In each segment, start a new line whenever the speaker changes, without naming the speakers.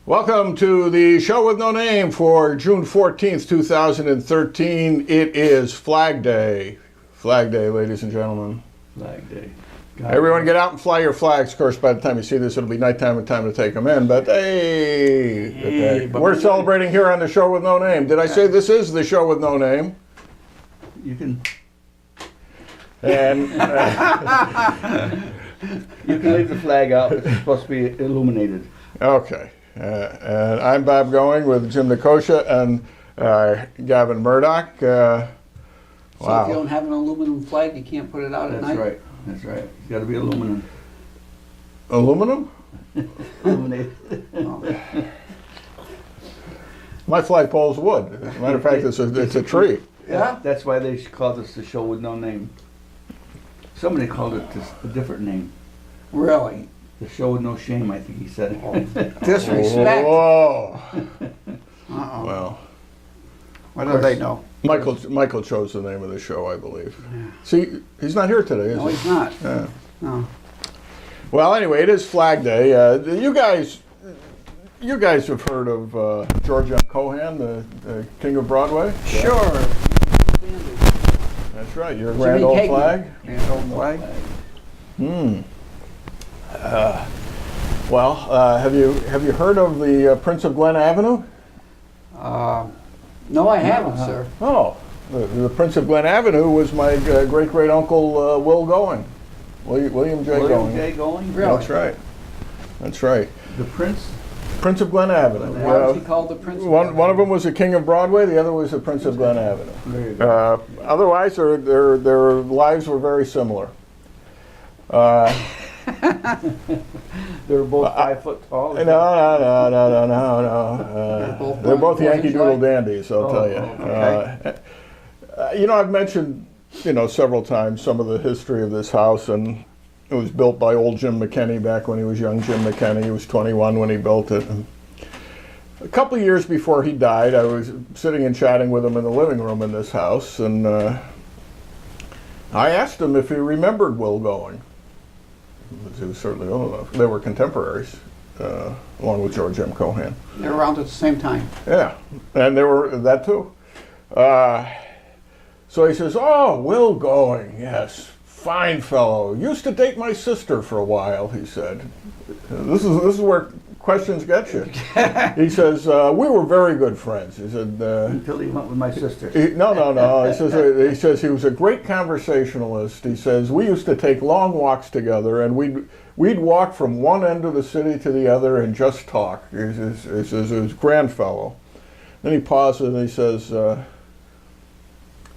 Welcome to the show with no name for June 14th, 2013. It is Flag Day. Flag Day, ladies and gentlemen.
Flag Day.
Everyone get out and fly your flags. Of course, by the time you see this, it'll be nighttime and time to take them in. But hey, we're celebrating here on the show with no name. Did I say this is the show with no name?
You can.
And
You can leave the flag out. It's supposed to be illuminated.
okay. And I'm Bob Going with Jim Nikosha and Gavin Murdoch.
So
Wow.
if you don't have an aluminum flag, you can't put it out at
That's
night?
right. That's right. It's got to be aluminum.
Aluminum?
Illuminated.
Oh.
My flagpole's wood. As a matter of fact, it's a tree.
Yeah?
That's why they called us the show with no name. Somebody called it a different name.
Really?
The show with no shame, I think he said.
Disrespect.
Whoa.
Uh-oh.
Well,
What do they know?
Michael chose the name of the show, I believe.
Yeah.
See, he's not here today, is
No,
he?
he's not.
Yeah.
No.
Well, anyway, it is Flag Day. You guys have heard of George M. Cohan, the King of Broadway?
Sure.
That's right. Your
Jimmy
grand old
Cagney.
flag.
Grand old flag.
Well, have you heard of the Prince of Glen Avenue?
No, I haven't, sir.
Oh, the Prince of Glen Avenue was my great uncle Will Going, William J.
William
Going.
J. Going?
Really?
That's right. That's right.
The Prince?
Prince of Glen Avenue.
Why was he called the Prince?
One of them was the King of Broadway. The other was the Prince of Glen Avenue.
There you go.
Otherwise, their lives were very similar.
They were both 5 foot tall.
No.
both
They're both
born
Yankee
in
Doodle
July?
dandies, I'll tell you.
Okay.
I've mentioned, several times some of the history of this house, and it was built by old Jim McKinney back when he was young Jim McKinney. He was 21 when he built it. And a couple of years before he died, I was sitting and chatting with him in the living room in this house, and I asked him if he remembered Will Going. He was certainly old enough. They were contemporaries, along with George M. Cohan.
They're around at the same time.
Yeah, and they were that too. So he says, "Oh, Will Going, yes, fine fellow. Used to date my sister for a while," he said. This is where questions get you. He says, "We were very good friends." He said,
Until he went with my sister.
No. He says he was a great conversationalist. He says we used to take long walks together, and we'd walk from one end of the city to the other and just talk. He says he was a grand fellow. Then he pauses and he says,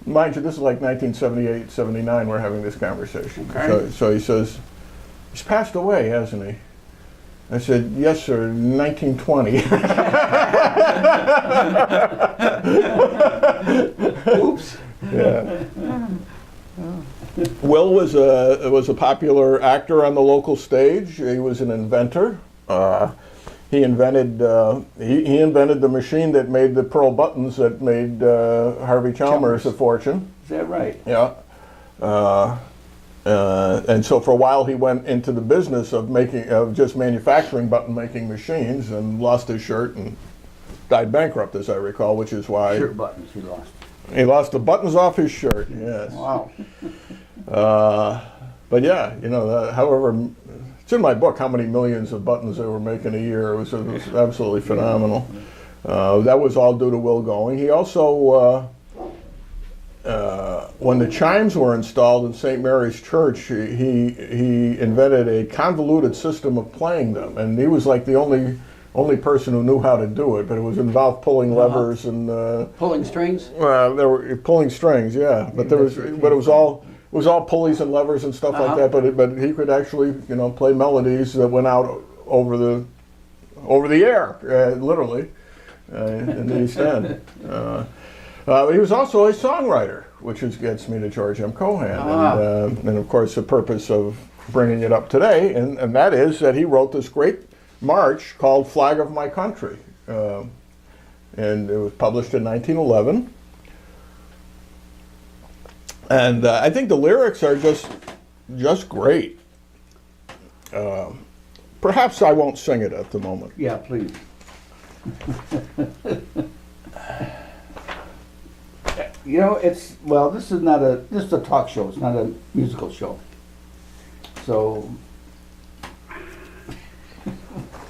mind you, this is like 1978, 79. We're having this conversation.
Okay.
So he says, he's passed away, hasn't he? I said, yes, sir, 1920.
Oops.
Yeah. Will was a popular actor on the local stage. He was an inventor. He invented the machine that made the pearl buttons that made Harvey Chalmers a fortune.
Is that right?
Yeah. And so for a while he went into the business of just manufacturing button-making machines, and lost his shirt and died bankrupt, as I recall, which is why
Shirt buttons he lost.
he lost the buttons off his shirt. Yes.
Wow.
But yeah, however, it's in my book how many millions of buttons they were making a year. It was absolutely phenomenal. That was all due to Will Going. He also, when the chimes were installed in St. Mary's Church, he invented a convoluted system of playing them, and he was like the only person who knew how to do it. But it involved pulling levers and
Pulling strings?
there were pulling strings, yeah. But it was all pulleys and levers and stuff like that. But he could actually play melodies that went out over the air, literally, in the East End. But he was also a songwriter, which gets me to George M. Cohan. And of course, the purpose of bringing it up today, and that is that he wrote this great march called Flag of My Country. And it was published in 1911. And I think the lyrics are just great. Perhaps I won't sing it at the moment.
Yeah, please. You know, this is not this is a talk show, it's not a musical show. So,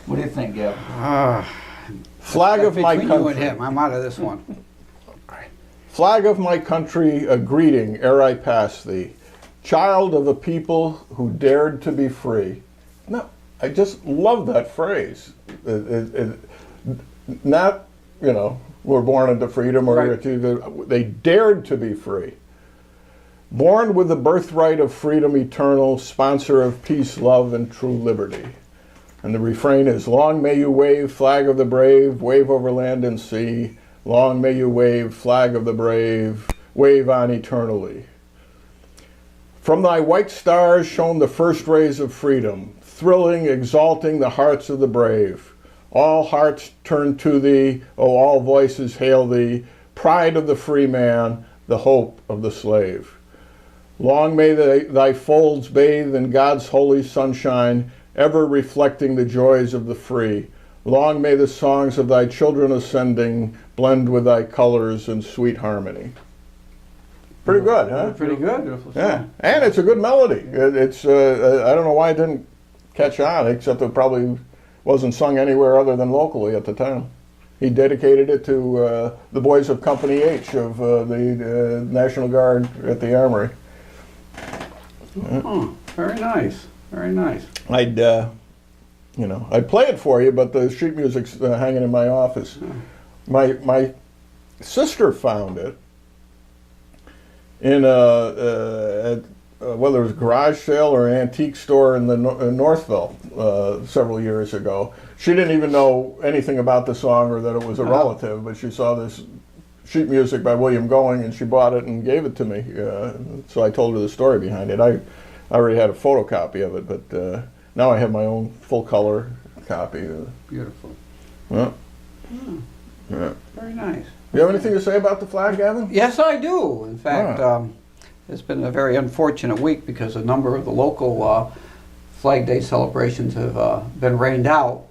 what do you think, Gab?
Flag of my
Between you and
country.
him, I'm out of this one.
Flag of my country, a greeting ere I pass thee. Child of a people who dared to be free. No, I just love that phrase. Not, we're born into freedom, or
Right.
they dared to be free. Born with the birthright of freedom eternal, sponsor of peace, love, and true liberty. And the refrain is, long may you wave, flag of the brave, wave over land and sea. Long may you wave, flag of the brave, wave on eternally. From thy white stars shone the first rays of freedom, thrilling, exalting the hearts of the brave. All hearts turn to thee, O all voices hail thee, pride of the free man, the hope of the slave. Long may thy folds bathe in God's holy sunshine, ever reflecting the joys of the free. Long may the songs of thy children ascending blend with thy colors in sweet harmony. Pretty good, huh?
Pretty good.
Beautiful
Yeah,
song.
and it's a good melody. It's I don't know why it didn't catch on, except it probably wasn't sung anywhere other than locally at the time. He dedicated it to the boys of Company H of the National Guard at the Armory.
Oh, very nice. Very nice.
I'd play it for you, but the sheet music's hanging in my office. My sister found it in whether it was a garage sale or an antique store in the in Northville several years ago. She didn't even know anything about the song or that it was a relative, but she saw this sheet music by William Going, and she bought it and gave it to me. So I told her the story behind it. I already had a photocopy of it, but now I have my own full-color copy.
Beautiful.
Yeah. Yeah.
Very nice.
You have anything to say about the flag, Gavin?
Yes, I do. In fact,
Ah.
it's been a very unfortunate week because a number of the local Flag Day celebrations have been rained out.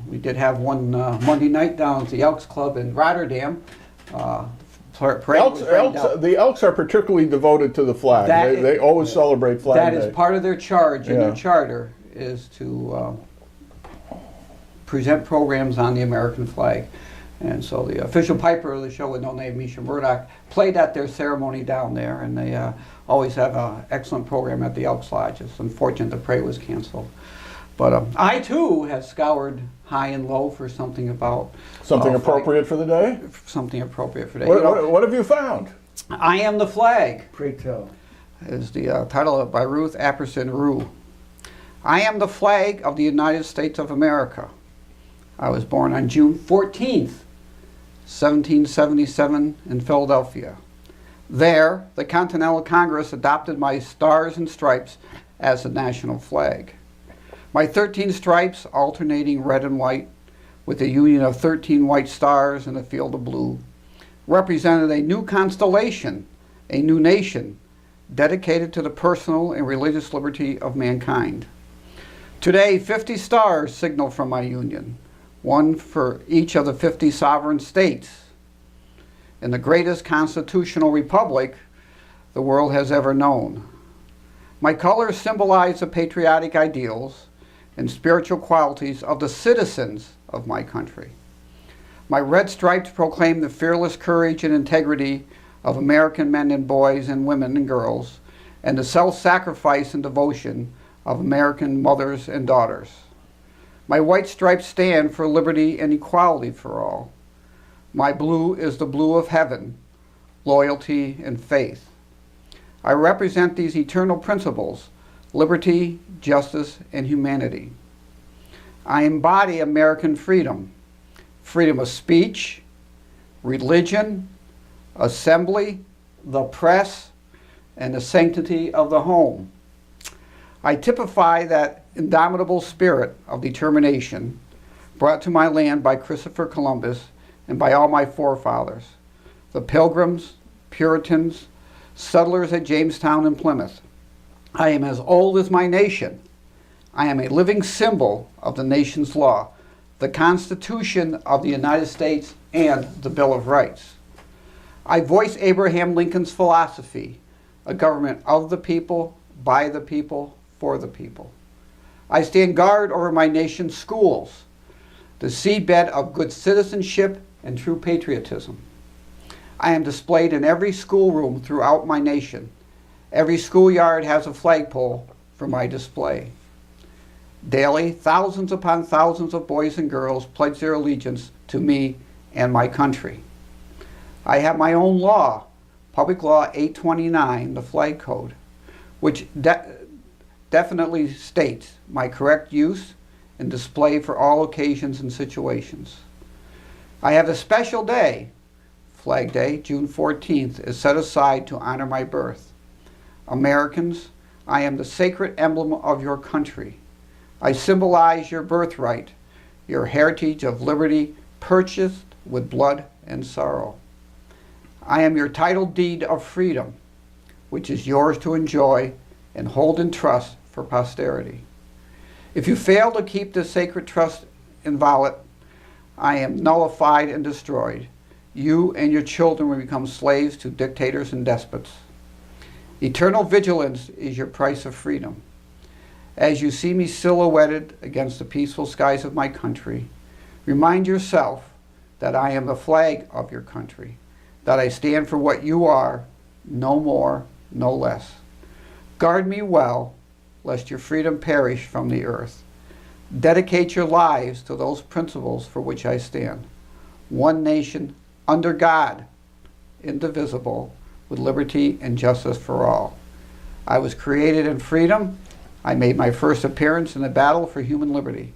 We did have one Monday night down at the Elks Club in Rotterdam. Parade was rained out.
The Elks are particularly devoted to the flag.
That
They always celebrate Flag
That
Day.
is part of their charge in
Yeah.
their charter, is to present programs on the American flag. And so the official piper of the show with no name, Misha Murdoch, played at their ceremony down there, and they always have an excellent program at the Elks Lodge. It's unfortunate the parade was canceled. But I too have scoured high and low for something about
Something
flag-
appropriate for the day?
something appropriate for that. You know,
What have you found?
I Am the Flag
Pray tell.
is the title by Ruth Apperson Rue. I am the flag of the United States of America. I was born on June 14th, 1777 in Philadelphia. There, the Continental Congress adopted my Stars and Stripes as the national flag. My 13 stripes, alternating red and white, with a union of 13 white stars and a field of blue, represented a new constellation, a new nation, dedicated to the personal and religious liberty of mankind. Today, 50 stars signal from my union, one for each of the 50 sovereign states, in the greatest constitutional republic the world has ever known. My colors symbolize the patriotic ideals and spiritual qualities of the citizens of my country. My red stripes proclaim the fearless courage and integrity of American men and boys and women and girls, and the self-sacrifice and devotion of American mothers and daughters. My white stripes stand for liberty and equality for all. My blue is the blue of heaven, loyalty and faith. I represent these eternal principles, liberty, justice, and humanity. I embody American freedom, freedom of speech, religion, assembly, the press, and the sanctity of the home. I typify that indomitable spirit of determination brought to my land by Christopher Columbus and by all my forefathers, the Pilgrims, Puritans, settlers at Jamestown and Plymouth. I am as old as my nation. I am a living symbol of the nation's law, the Constitution of the United States, and the Bill of Rights. I voice Abraham Lincoln's philosophy, a government of the people, by the people, for the people. I stand guard over my nation's schools, the seedbed of good citizenship and true patriotism. I am displayed in every schoolroom throughout my nation. Every schoolyard has a flagpole for my display. Daily, thousands upon thousands of boys and girls pledge their allegiance to me and my country. I have my own law, Public Law 829, the Flag Code, which definitely states my correct use and display for all occasions and situations. I have a special day, Flag Day, June 14th, is set aside to honor my birth. Americans, I am the sacred emblem of your country. I symbolize your birthright, your heritage of liberty purchased with blood and sorrow. I am your title deed of freedom, which is yours to enjoy and hold in trust for posterity. If you fail to keep this sacred trust inviolate, I am nullified and destroyed. You and your children will become slaves to dictators and despots. Eternal vigilance is your price of freedom. As you see me silhouetted against the peaceful skies of my country, remind yourself that I am the flag of your country, that I stand for what you are, no more, no less. Guard me well, lest your freedom perish from the earth. Dedicate your lives to those principles for which I stand. One nation, under God, indivisible, with liberty and justice for all. I was created in freedom. I made my first appearance in the battle for human liberty.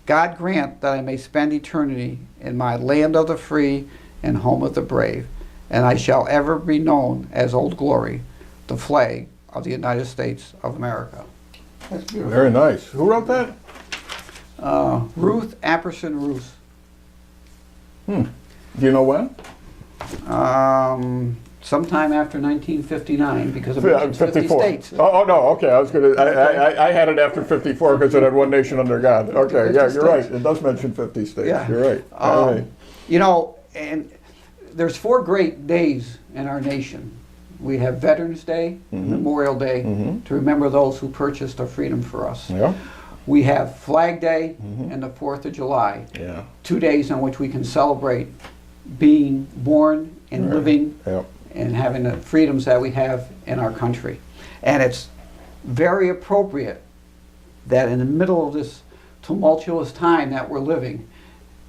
God grant that I may spend eternity in my land of the free and home of the brave, and I shall ever be known as Old Glory, the flag of the United States of America.
That's beautiful.
Very nice. Who wrote that?
Ruth Apperson Ruth.
Do you know when?
Sometime after 1959, because it
Yeah,
mentions 50
54.
states.
Oh, no, okay. I was gonna. I had it after 54 because it had one nation under God. Okay,
50
yeah, you're right.
states.
It does mention 50 states.
Yeah.
You're right. All right.
You know, and there's 4 great days in our nation. We have Veterans Day, Memorial Day, to remember those who purchased our freedom for us.
Yeah.
We have Flag Day and the 4th of July,
Yeah.
2 days on which we can celebrate being born and
Right.
living
Yeah.
and having the freedoms that we have in our country. And it's very appropriate that in the middle of this tumultuous time that we're living,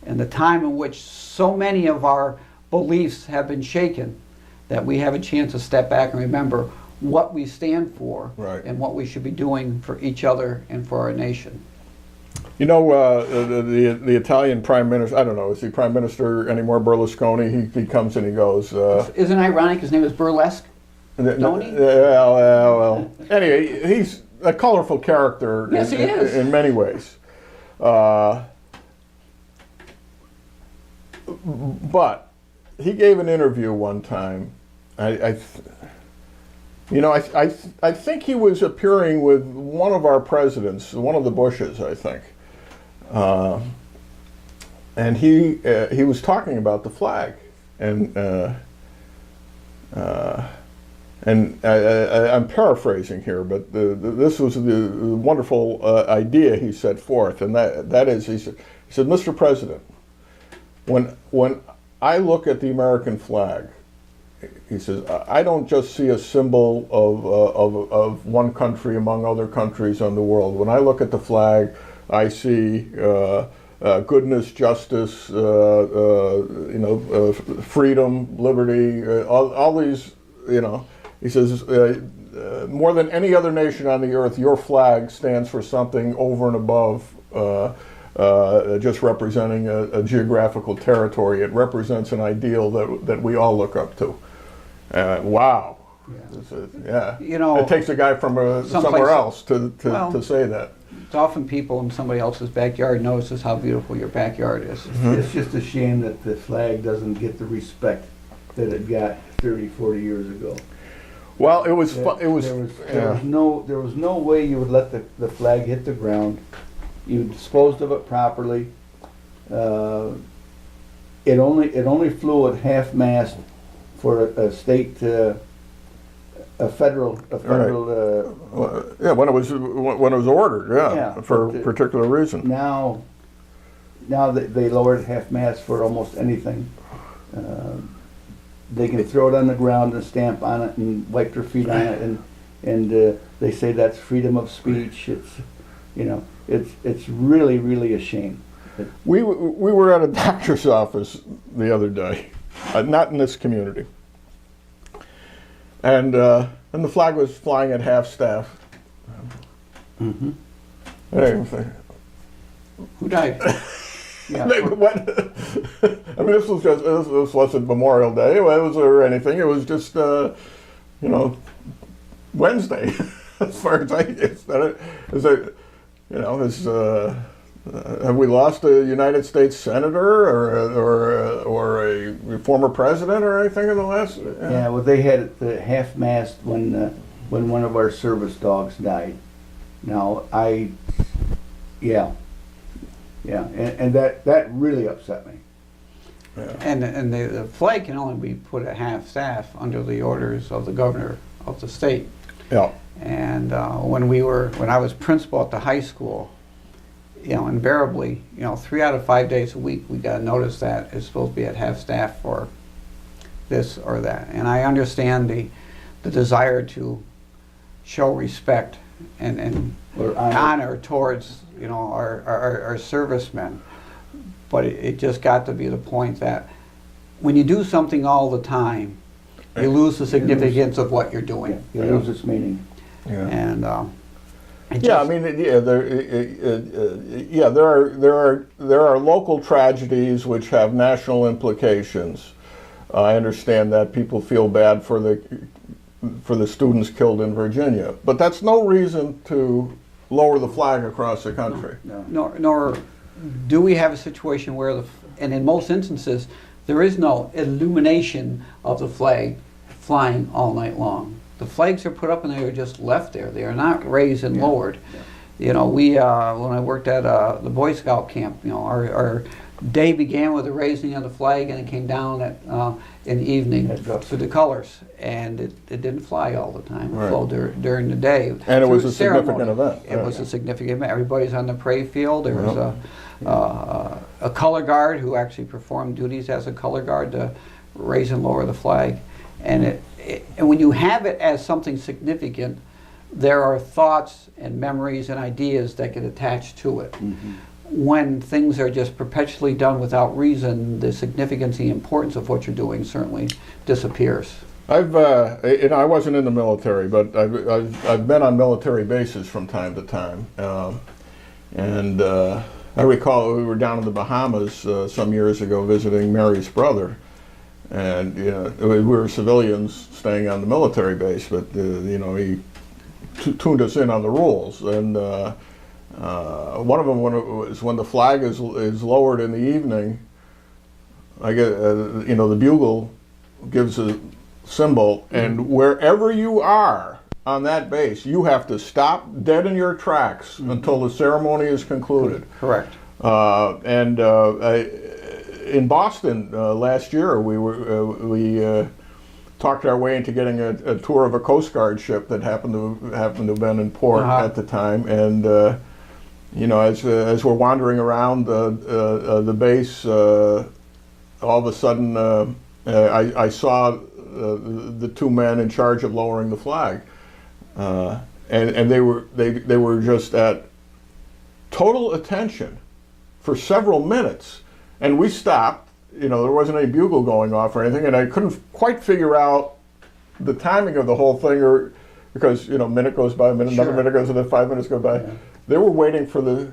and the time in which so many of our beliefs have been shaken, that we have a chance to step back and remember what we stand for,
Right.
and what we should be doing for each other and for our nation.
You know, the Italian prime minister, I don't know, is he prime minister anymore, Berlusconi? He comes and he goes.
Isn't it ironic his name is Burlesque? Don't he?
Well. Anyway, he's a colorful character
Yes, he is.
in many ways. But he gave an interview one time. I think he was appearing with one of our presidents, one of the Bushes, I think. And he was talking about the flag, and I'm paraphrasing here, but this was the wonderful idea he set forth, and that is, he said, Mr. President, when I look at the American flag, he says, I don't just see a symbol of one country among other countries in the world. When I look at the flag, I see goodness, justice, freedom, liberty, all these, He says, more than any other nation on the earth, your flag stands for something over and above just representing a geographical territory. It represents an ideal that we all look up to. Wow. Yeah. It takes a guy from somewhere else to say that.
It's often people in somebody else's backyard notices how beautiful your backyard is.
It's just a shame that the flag doesn't get the respect that it got 30, 40 years ago.
Well, it was.
There was no way you would let the flag hit the ground. You disposed of it properly. It only flew at half mast for a state, a federal.
Yeah, when it was ordered,
Yeah,
for
but
a particular reason.
Now they lowered half mast for almost anything. They can throw it on the ground and stamp on it and wipe their feet on it, and they say that's freedom of speech. It's really a shame.
We were at a doctor's office the other day, not in this community, and the flag was flying at half staff.
Mm-hmm.
Anyway,
Who died?
Yeah,
I mean, this wasn't Memorial Day, or anything. It was just Wednesday, as far as have we lost a United States senator or a former president or anything in the last?
Yeah, well, they had it the half mast when one of our service dogs died. Now and that really upset me.
Yeah.
And the flag can only be put at half staff under the orders of the governor of the state.
Yeah.
And when I was principal at the high school, invariably, 3 out of 5 days a week, we got a notice that it's supposed to be at half staff for this or that. And I understand the desire to show respect and honor towards, our servicemen. But it just got to be the point that when you do something all the time, you lose the significance of what you're doing.
You lose its meaning.
Yeah.
And
there are local tragedies which have national implications. I understand that people feel bad for the students killed in Virginia, but that's no reason to lower the flag across the country.
No.
Nor do we have a situation where and in most instances, there is no illumination of the flag flying all night long. The flags are put up and they are just left there. They are not raised and lowered. Yeah. We when I worked at the Boy Scout camp, our day began with the raising of the flag, and it came down in the evening to the colors, and it didn't fly all the time. It flew during the day.
And it was a
ceremony.
significant event.
It was a significant event. Everybody's on the parade field. There was a color guard who actually performed duties as a color guard to raise and lower the flag, and and when you have it as something significant, there are thoughts and memories and ideas that get attached to it. Mm-hmm. When things are just perpetually done without reason, the significance, the importance of what you're doing certainly disappears.
I wasn't in the military, but I've been on military bases from time to time, and I recall we were down in the Bahamas some years ago visiting Mary's brother, and we were civilians staying on the military base, but he tuned us in on the rules, and one of them was when the flag is lowered in the evening. I get the bugle gives a symbol, and wherever you are on that base, you have to stop dead in your tracks until the ceremony is concluded.
Correct.
In Boston last year, we talked our way into getting a tour of a Coast Guard ship that happened to have been in port at the time, and as we're wandering around the base, all of a sudden I saw the two men in charge of lowering the flag, and they were just at total attention for several minutes, and we stopped. There wasn't any bugle going off or anything, and I couldn't quite figure out the timing of the whole thing, because a minute goes by, another minute goes, and then 5 minutes go by. Yeah. They were waiting for the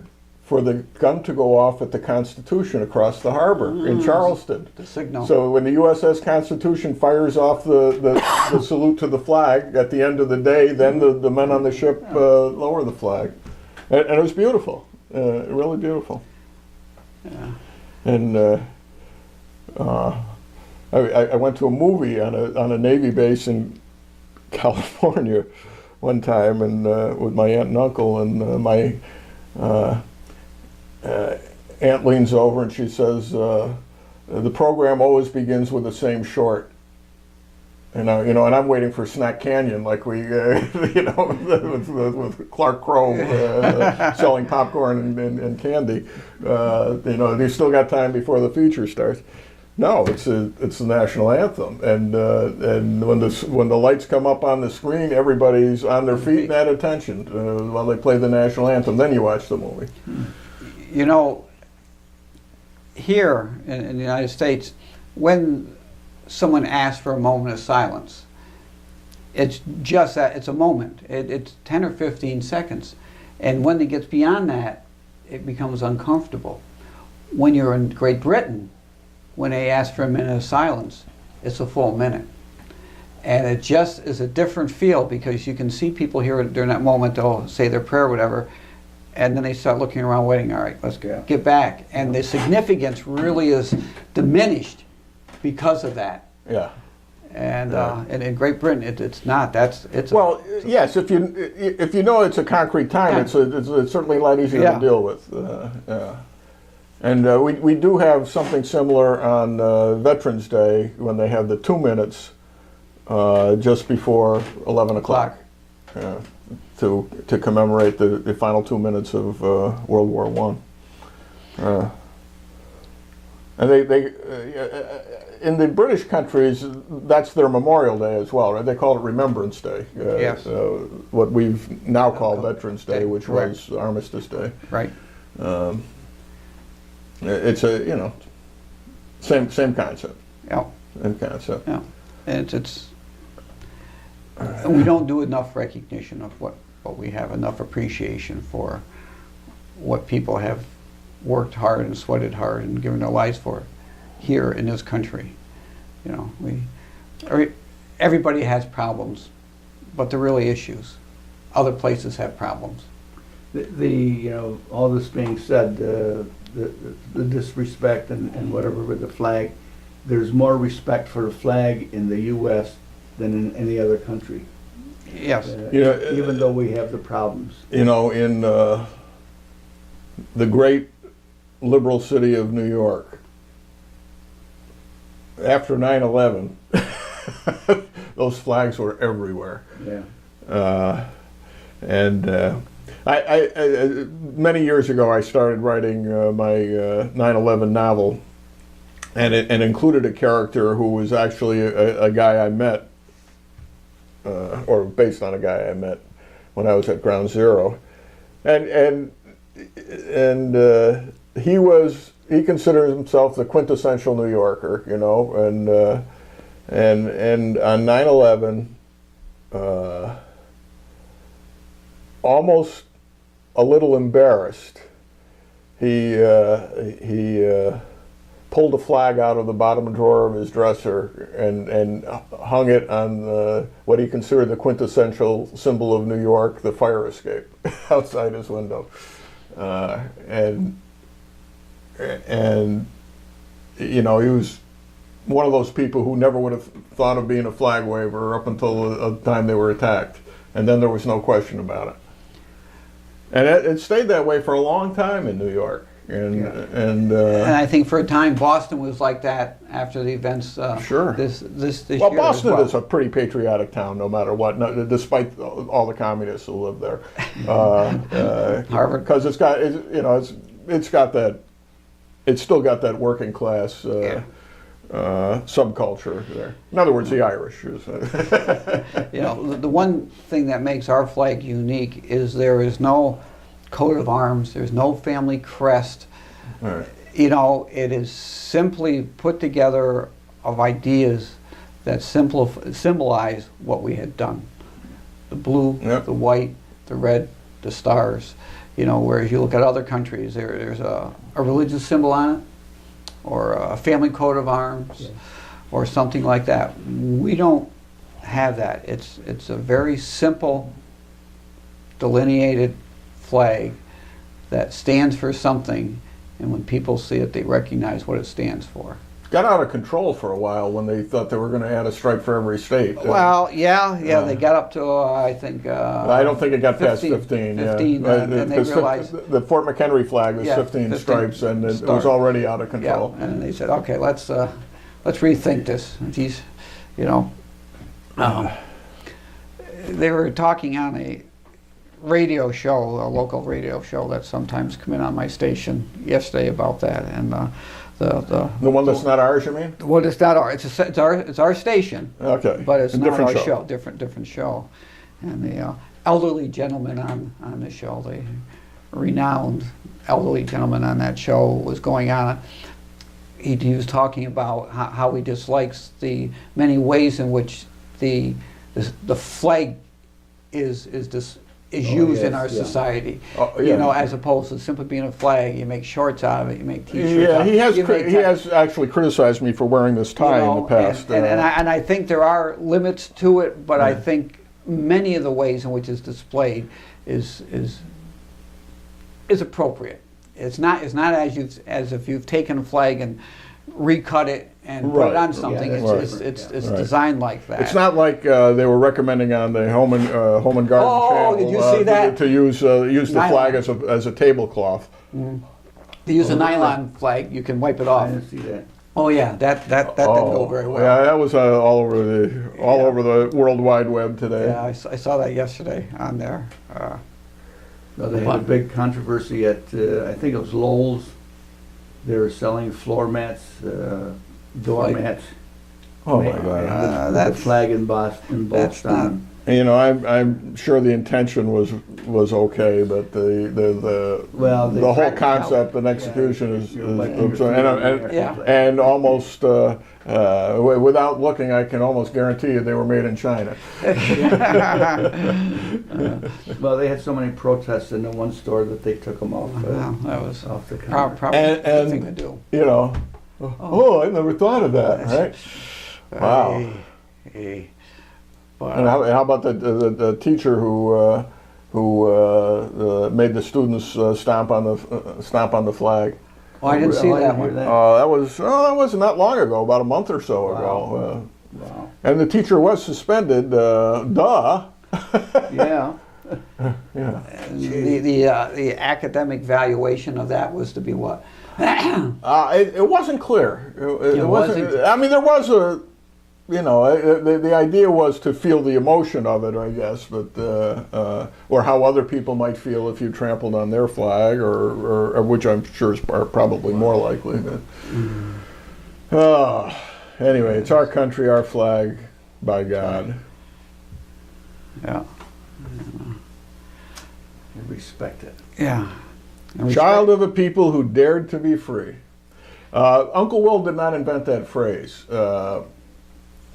gun to go off at the Constitution across the harbor in Charleston.
The signal.
So when the USS Constitution fires off the salute to the flag at the end of the day, then the men on the ship lower the flag, and it was beautiful, really beautiful.
Yeah.
And I went to a movie on a Navy base in California one time, and with my aunt and uncle, and Aunt leans over and she says, the program always begins with the same short. And and I'm waiting for Snack Canyon, like we, with Clark Crowe selling popcorn and candy. You still got time before the feature starts. No, it's the national anthem, and when the lights come up on the screen, everybody's on their feet and at attention while they play the national anthem. Then you watch the movie.
Here in the United States, when someone asks for a moment of silence, it's just that, it's a moment. It's 10 or 15 seconds. And when it gets beyond that, it becomes uncomfortable. When you're in Great Britain, when they ask for a minute of silence, it's a full minute. And it just is a different feel, because you can see people here during that moment, they'll say their prayer or whatever, and then they start looking around waiting, all right, let's get back. And the significance really is diminished because of that.
Yeah.
And in Great Britain, it's not. Yes.
If you know it's a concrete time,
Yeah.
it's certainly a lot easier to deal with. And we do have something similar on Veterans Day, when they have the 2 minutes just before 11 o'clock to commemorate the final 2 minutes of World War I. And they in the British countries, that's their Memorial Day as well, right? They call it Remembrance Day.
Yes.
What we've now called Veterans Day, which
Correct.
was Armistice Day.
Right.
It's same concept.
Yeah.
Same concept.
Yeah. And we don't do enough recognition of what we have, enough appreciation for what people have worked hard and sweated hard and given their lives for here in this country. Everybody has problems, but they're really issues. Other places have problems.
All this being said, the disrespect and whatever with the flag, there's more respect for the flag in the U.S. than in any other country.
Yes.
Even though we have the problems.
In the great liberal city of New York, after 9/11, those flags were everywhere.
Yeah.
I many years ago, I started writing my 9/11 novel, and it included a character who was actually a guy I met, or based on a guy I met when I was at Ground Zero, and he considered himself the quintessential New Yorker, and on 9/11, almost a little embarrassed, he pulled a flag out of the bottom drawer of his dresser and hung it on what he considered the quintessential symbol of New York, the fire escape, outside his window. He was one of those people who never would have thought of being a flag waver up until the time they were attacked, and then there was no question about it. And it stayed that way for a long time in New York. And
I think for a time Boston was like that after the events.
Sure.
This year.
Well, Boston
as well.
is a pretty patriotic town, no matter what, despite all the communists who live there.
Harvard.
Because it's still got that working class subculture there. In other words, the Irish.
The one thing that makes our flag unique is there is no coat of arms, there's no family crest.
Right.
It is simply put together of ideas that symbolize what we had done. The blue,
Yep.
the white, the red, the stars. Whereas you look at other countries, there's a religious symbol on it, or a family coat of arms,
Yeah.
or something like that. We don't have that. It's a very simple, delineated flag that stands for something, and when people see it, they recognize what it stands for.
got out of control for a while when they thought they were going to add a stripe for every state.
Well, they got up to, I think...
I don't think it got past 15.
15,
yeah.
and they realized...
The Fort McHenry flag was 15 stripes, and it was already out of control.
Yeah, and they said, okay, let's rethink this. And these, they were talking on a radio show, a local radio show that sometimes come in on my station yesterday about that, and the
one that's not ours, you mean?
Well, it's not ours. It's our station.
Okay,
but it's not our
show.
show. Different show, and the elderly gentleman on the show, the renowned elderly gentleman on that show was going on. He was talking about how he dislikes the many ways in which the flag is used in our society. As opposed to simply being a flag. You make shorts out of it. You make T-shirts.
Yeah, he has actually criticized me for wearing this tie in the past.
And I think there are limits to it, but I think many of the ways in which it's displayed is appropriate. It's not as if you've taken a flag and recut it and put it on something. It's designed like that.
It's not like they were recommending on the Home and Garden channel.
Did you see that?
To use the flag as a tablecloth.
Mm. To use a nylon flag, you can wipe it off.
I didn't see that.
Oh yeah, that didn't go very well.
Yeah, that was all over the World Wide Web today.
Yeah, I saw that yesterday on there.
They had a big controversy at I think it was Lowe's. They were selling floor mats, door mats.
Oh my God!
That flag embossed on.
I'm sure the intention was okay, but the whole concept and execution is and almost without looking, I can almost guarantee you they were made in China.
Well, they had so many protests in the one store that they took them off.
That was
off the counter.
Probably a good thing to do.
I never thought of that. Right? Wow. And how about the teacher who made the students stomp on the flag?
Oh, I didn't see that one.
That wasn't that long ago, about a month or so ago.
Wow.
And the teacher was suspended. Duh.
Yeah.
Yeah.
The academic valuation of that was to be what?
It wasn't clear. It
wasn't.
I mean, there was a. The idea was to feel the emotion of it, I guess, but or how other people might feel if you trampled on their flag, or which I'm sure is probably more likely. But, anyway, it's our country, our flag, by God.
Yeah.
Respect it.
Yeah.
Child of a people who dared to be free. Uncle Will did not invent that phrase.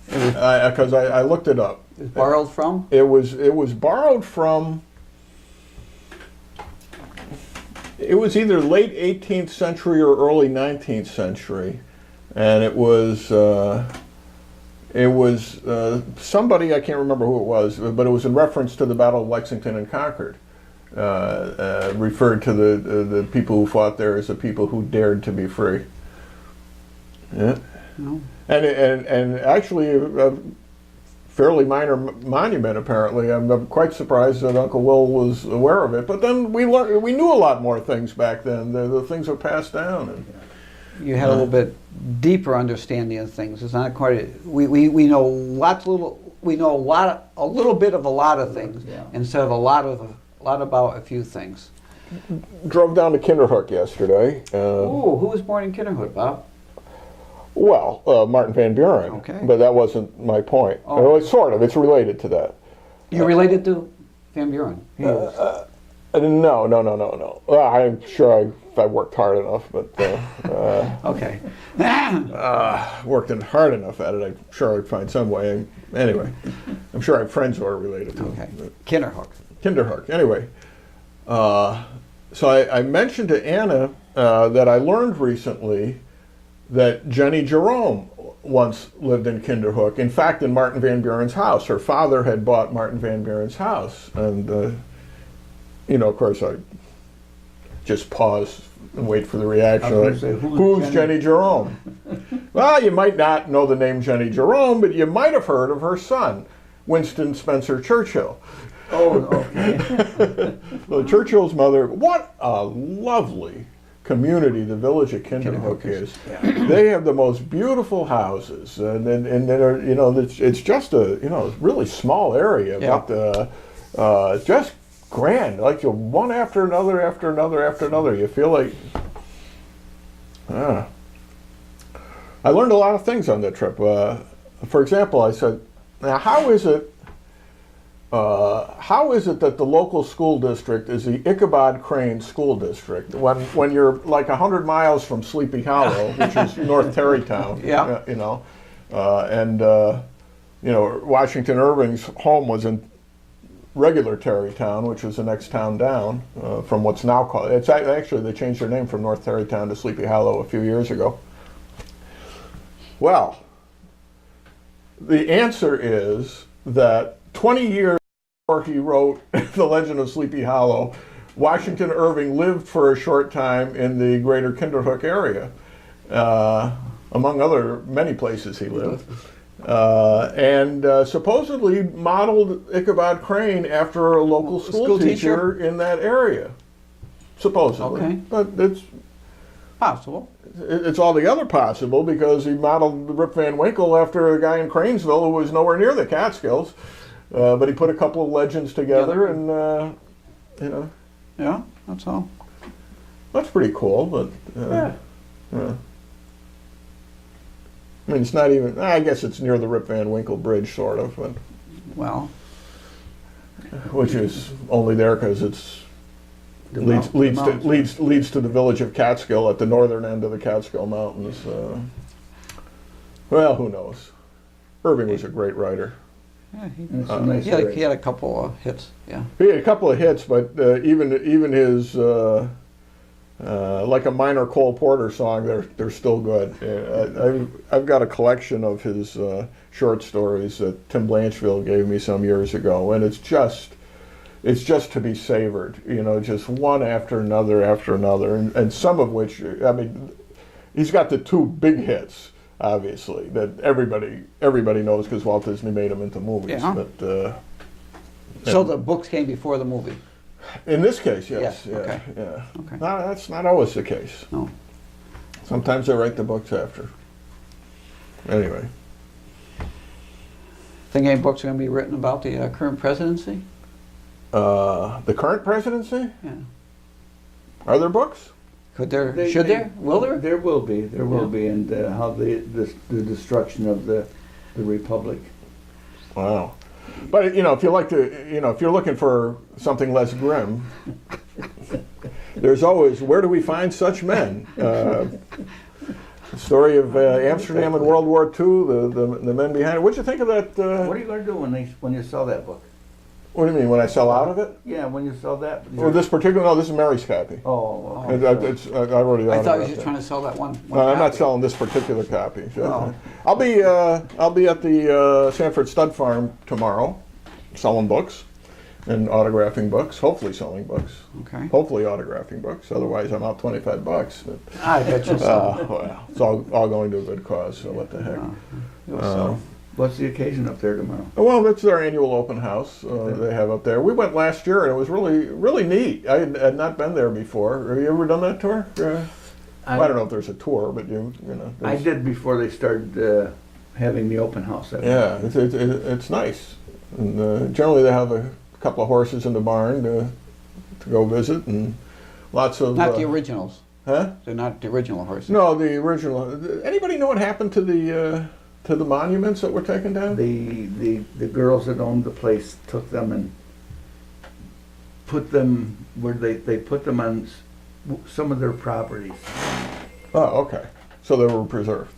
Because I looked it up.
It was borrowed from?
It was borrowed from. It was either late 18th century or early 19th century, and it was somebody, I can't remember who it was, but it was in reference to the Battle of Lexington and Concord. Referred to the people who fought there as the people who dared to be free. Yeah.
No.
And actually a fairly minor monument, apparently. I'm quite surprised that Uncle Will was aware of it. But then we knew a lot more things back then. The things were passed down. And,
you had a little bit deeper understanding of things. It's not quite. We know a little bit of a lot of things instead of a lot about a few things.
Drove down to Kinderhook yesterday.
Who was born in Kinderhook, Bob?
Well, Martin Van Buren.
Okay.
But that wasn't my point.
Oh.
It's sort of. It's related to that.
You're related to Van Buren?
No. Well, I'm sure I worked hard enough, but
okay.
Worked hard enough at it. I'm sure I'd find some way. Anyway, I'm sure I have friends who are related to
Okay.
him.
Kinderhook.
Anyway, so I mentioned to Anna that I learned recently that Jenny Jerome once lived in Kinderhook. In fact, in Martin Van Buren's house. Her father had bought Martin Van Buren's house. And, of course, I just pause and wait for the reaction.
I was gonna say,
who's Jenny Jerome? Well, you might not know the name Jenny Jerome, but you might have heard of her son, Winston Spencer Churchill.
Oh, okay.
Well, Churchill's mother, what a lovely community the village of Kinderhook is.
Yeah.
They have the most beautiful houses, and they're, you know, it's just a, you know, really small area,
Yeah.
but just grand, like one after another, after another, after another. You feel like, I learned a lot of things on that trip. For example, I said, now how is it that the local school district is the Ichabod Crane School District when you're like 100 miles from Sleepy Hollow, which is North Terrytown,
Yeah.
you know, and you know, Washington Irving's home was in regular Terrytown, which was the next town down from what's now called. It's actually they changed their name from North Terrytown to Sleepy Hollow a few years ago. Well, the answer is that 20 years before he wrote The Legend of Sleepy Hollow, Washington Irving lived for a short time in the greater Kinderhook area, among other many places he lived, and supposedly modeled Ichabod Crane after a local school teacher in that area, supposedly.
Okay.
But it's
Possible.
it's altogether possible because he modeled Rip Van Winkle after a guy in Cranesville who was nowhere near the Catskills. But he put a couple of legends together, and you know,
Yeah, that's all.
that's pretty cool. But
Yeah.
I mean, it's not even. I guess it's near the Rip Van Winkle Bridge, sort of, but,
Well,
which is only there because it's
The
leads to the village of Catskill at the northern end of the Catskill Mountains. Well, who knows? Irving was a great writer.
yeah,
And it's a nice
he
area.
had a couple of hits. Yeah.
He had a couple of hits, but even his like a minor Cole Porter song, they're still good. I've got a collection of his short stories that Tim Blanchfield gave me some years ago, and it's just to be savored. You know, just one after another, and some of which, I mean, he's got the two big hits, obviously, that everybody knows because Walt Disney made them into movies.
Yeah.
But
So the books came before the movie.
in this case, yes,
Yes, okay.
yeah.
Okay.
No, that's not always the case.
No.
Sometimes they write the books after. Anyway,
Think any books are going to be written about the current presidency?
the current presidency,
Yeah.
are there books?
Could there? Should there? Will there?
There will be. There will
Yeah.
be, and how the destruction of the republic.
Wow. But you know, if you like to, you know, if you're looking for something less grim, there's always where do we find such men? The story of Amsterdam in World War II, the men behind it. What'd you think of that?
What are you going to do when you sell that book?
What do you mean when I sell out of it?
Yeah, when you sell that.
Or this particular? No, this is Mary's copy.
Oh,
I already.
I thought you
autographed
were just
it.
trying to sell that one.
No, I'm not
copy.
selling this particular copy.
Oh.
I'll be at the Sanford Stud Farm tomorrow, selling books and autographing books. Hopefully selling books.
Okay.
Hopefully autographing books. Otherwise, I'm out $25.
I bet you so.
Well, it's all going to a good cause. So what the heck?
You'll sell.
What's the occasion up there tomorrow?
Well, that's their annual open house they have up there. We went last year, and it was really neat. I had not been there before. Have you ever done that tour? I don't know if there's a tour, but you know.
I did before they started having the open house.
Yeah, it's nice. And generally, they have a couple of horses in the barn to go visit, and lots of.
Not the originals.
Huh?
They're not the original horses.
No, the original. Anybody know what happened to the monuments that were taken down?
The girls that owned the place took them and put them where they put them on some of their properties.
Oh, okay. So they were preserved.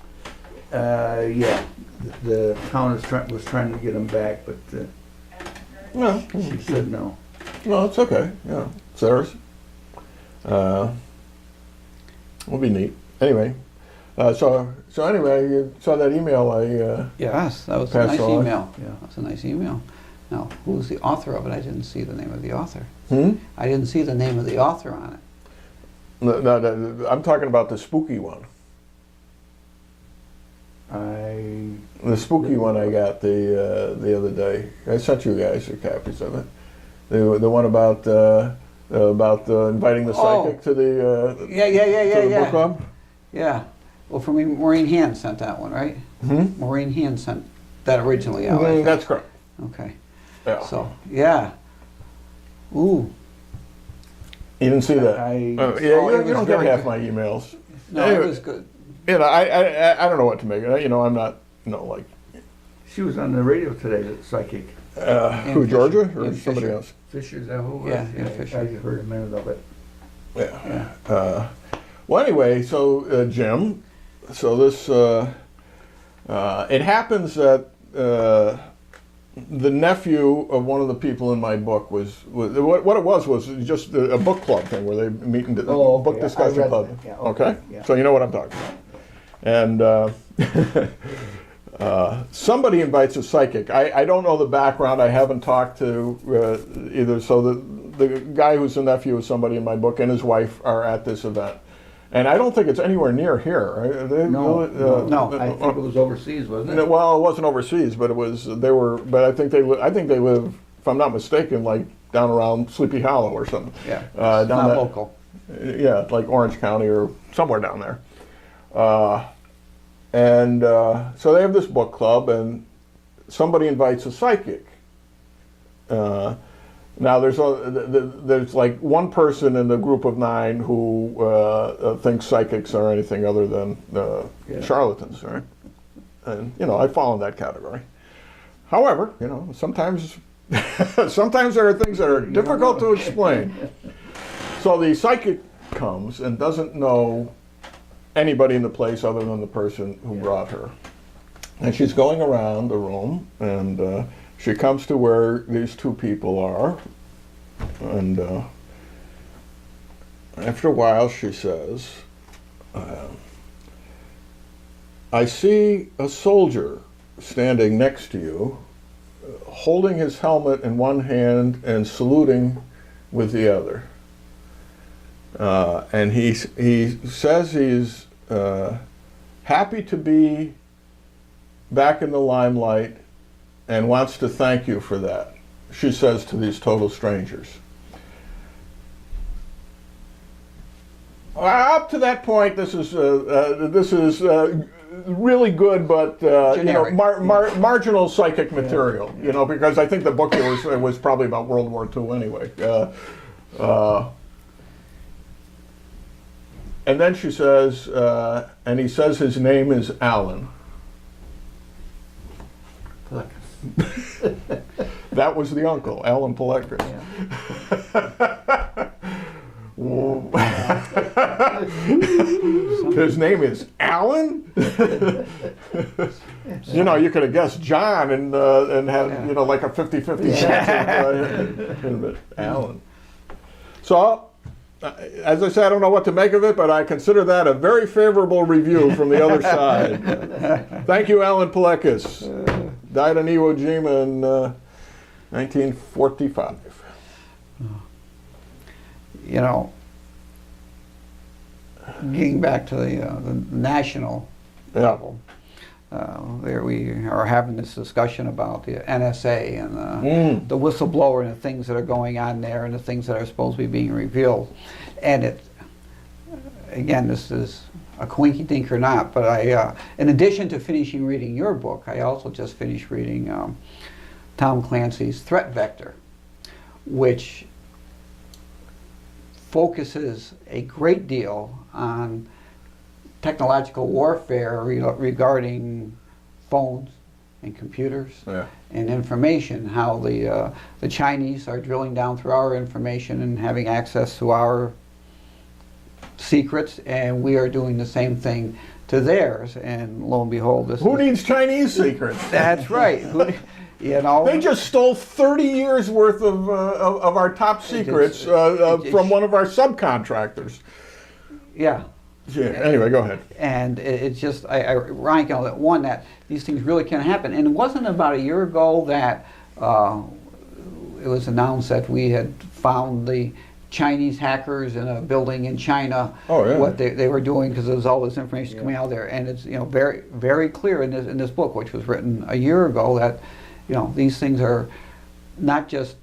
Yeah, the town was trying to get them back, but
No,
she said no.
no, it's okay. Yeah, it's theirs. Will be neat. Anyway, so anyway, you saw that email I.
Yes, that was a
Pass
nice
on.
email. Yeah, that's a nice email. Now, who's the author of it? I didn't see the name of the author. I didn't see the name of the author on it.
No, I'm talking about the spooky one. The spooky one I got the other day. I sent you guys copies of it. The one about inviting the psychic to the to the book club.
Yeah. Well, for me, Maureen Hand sent that one, right?
Mm-hmm.
Maureen Hand sent that originally out. I think.
That's correct.
Okay.
Yeah.
So, yeah. Ooh.
You didn't see that?
I-
You don't get half my emails.
No,
Anyway,
it was good.
I don't know what to make of it. I'm not, like,
She was on the radio today, the psychic.
who,
Fisher.
Georgia, or
Ian
somebody
Fisher.
else?
Fisher, is that who it was?
Yeah, Ian Fisher.
I just heard a minute of it.
Yeah. Well, anyway, so Jim, so this, it happens that the nephew of one of the people in my book was what it was just a book club thing where they meet in
Oh, okay.
book discussion
I read
club.
that. Yeah,
Okay,
yeah.
so you know what I'm talking about. And somebody invites a psychic. I don't know the background. I haven't talked to either. So the guy who's the nephew of somebody in my book and his wife are at this event. And I don't think it's anywhere near here. Right?
No,
no.
I think it was overseas, wasn't it?
Well, it wasn't overseas, but it was. They were, but I think they live, if I'm not mistaken, like down around Sleepy Hollow or something.
Yeah.
Down
Not
that,
local.
Yeah, like Orange County or somewhere down there. So they have this book club, and somebody invites a psychic. Now there's like one person in the group of 9 who thinks psychics are anything other than charlatans, right? And I fall in that category. However, sometimes sometimes there are things that are difficult to explain. So the psychic comes and doesn't know anybody in the place other than the person who brought her, and she's going around the room and. She comes to where these 2 people are, and after a while she says, I see a soldier standing next to you, holding his helmet in one hand and saluting with the other. And he says he's happy to be back in the limelight and wants to thank you for that, she says to these total strangers. Up to that point, this is really good, but marginal psychic material. Because I think the book here was probably about World War II anyway. And then she says, and he says his name is Alan. That was the uncle, Alan Pelekris. His name is Alan? You could have guessed John and had, like a 50-50 chance. Alan. So, as I said, I don't know what to make of it, but I consider that a very favorable review from the other side. Thank you, Alan Pelekris. Died in Iwo Jima in 1945.
Getting back to the national level, there we are having this discussion about the NSA and the whistleblower and the things that are going on there and the things that are supposed to be being revealed. And again, this is a coinky dink or not, but I, in addition to finishing reading your book, I also just finished reading Tom Clancy's Threat Vector, which focuses a great deal on technological warfare regarding phones and computers and information, how the Chinese are drilling down through our information and having access to our secrets, and we are doing the same thing to theirs, and lo and behold,
Who needs Chinese secrets?
That's right.
They just stole 30 years worth of our top secrets from one of our subcontractors.
Yeah.
Anyway, go ahead.
And it's just ironic that these things really can happen. And it wasn't about a year ago that it was announced that we had found the Chinese hackers in a building in China,
Oh, yeah.
what they were doing, because there was all this information coming out there, and it's very very clear in this book, which was written a year ago, that these things are not just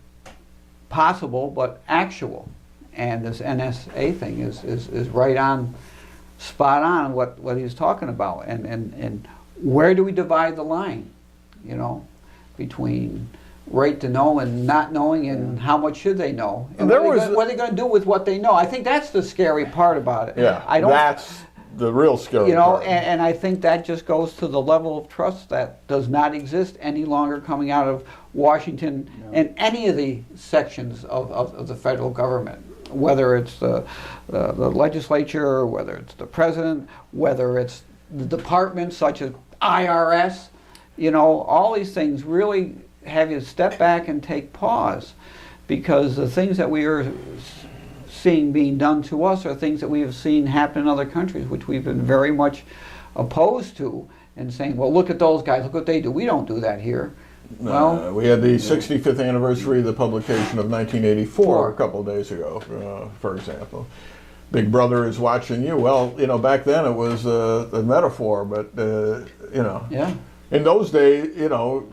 possible but actual, and this NSA thing is right on, spot on what he's talking about, and where do we divide the line, between right to know and not knowing, and how much should they know, and what are they going to do with what they know? I think that's the scary part about it.
Yeah, that's the real scary part.
And I think that just goes to the level of trust that does not exist any longer coming out of Washington and any of the sections of the federal government, whether it's the legislature, whether it's the president, whether it's the departments such as IRS. All these things really have you step back and take pause, because the things that we are seeing being done to us are things that we have seen happen in other countries, which we've been very much opposed to, and saying, well, look at those guys, look what they do. We don't do that here. Well,
we had the 65th anniversary of the publication of 1984 a couple of days ago, for example. Big Brother is watching you. Well, back then it was a metaphor, but
Yeah.
in those days, you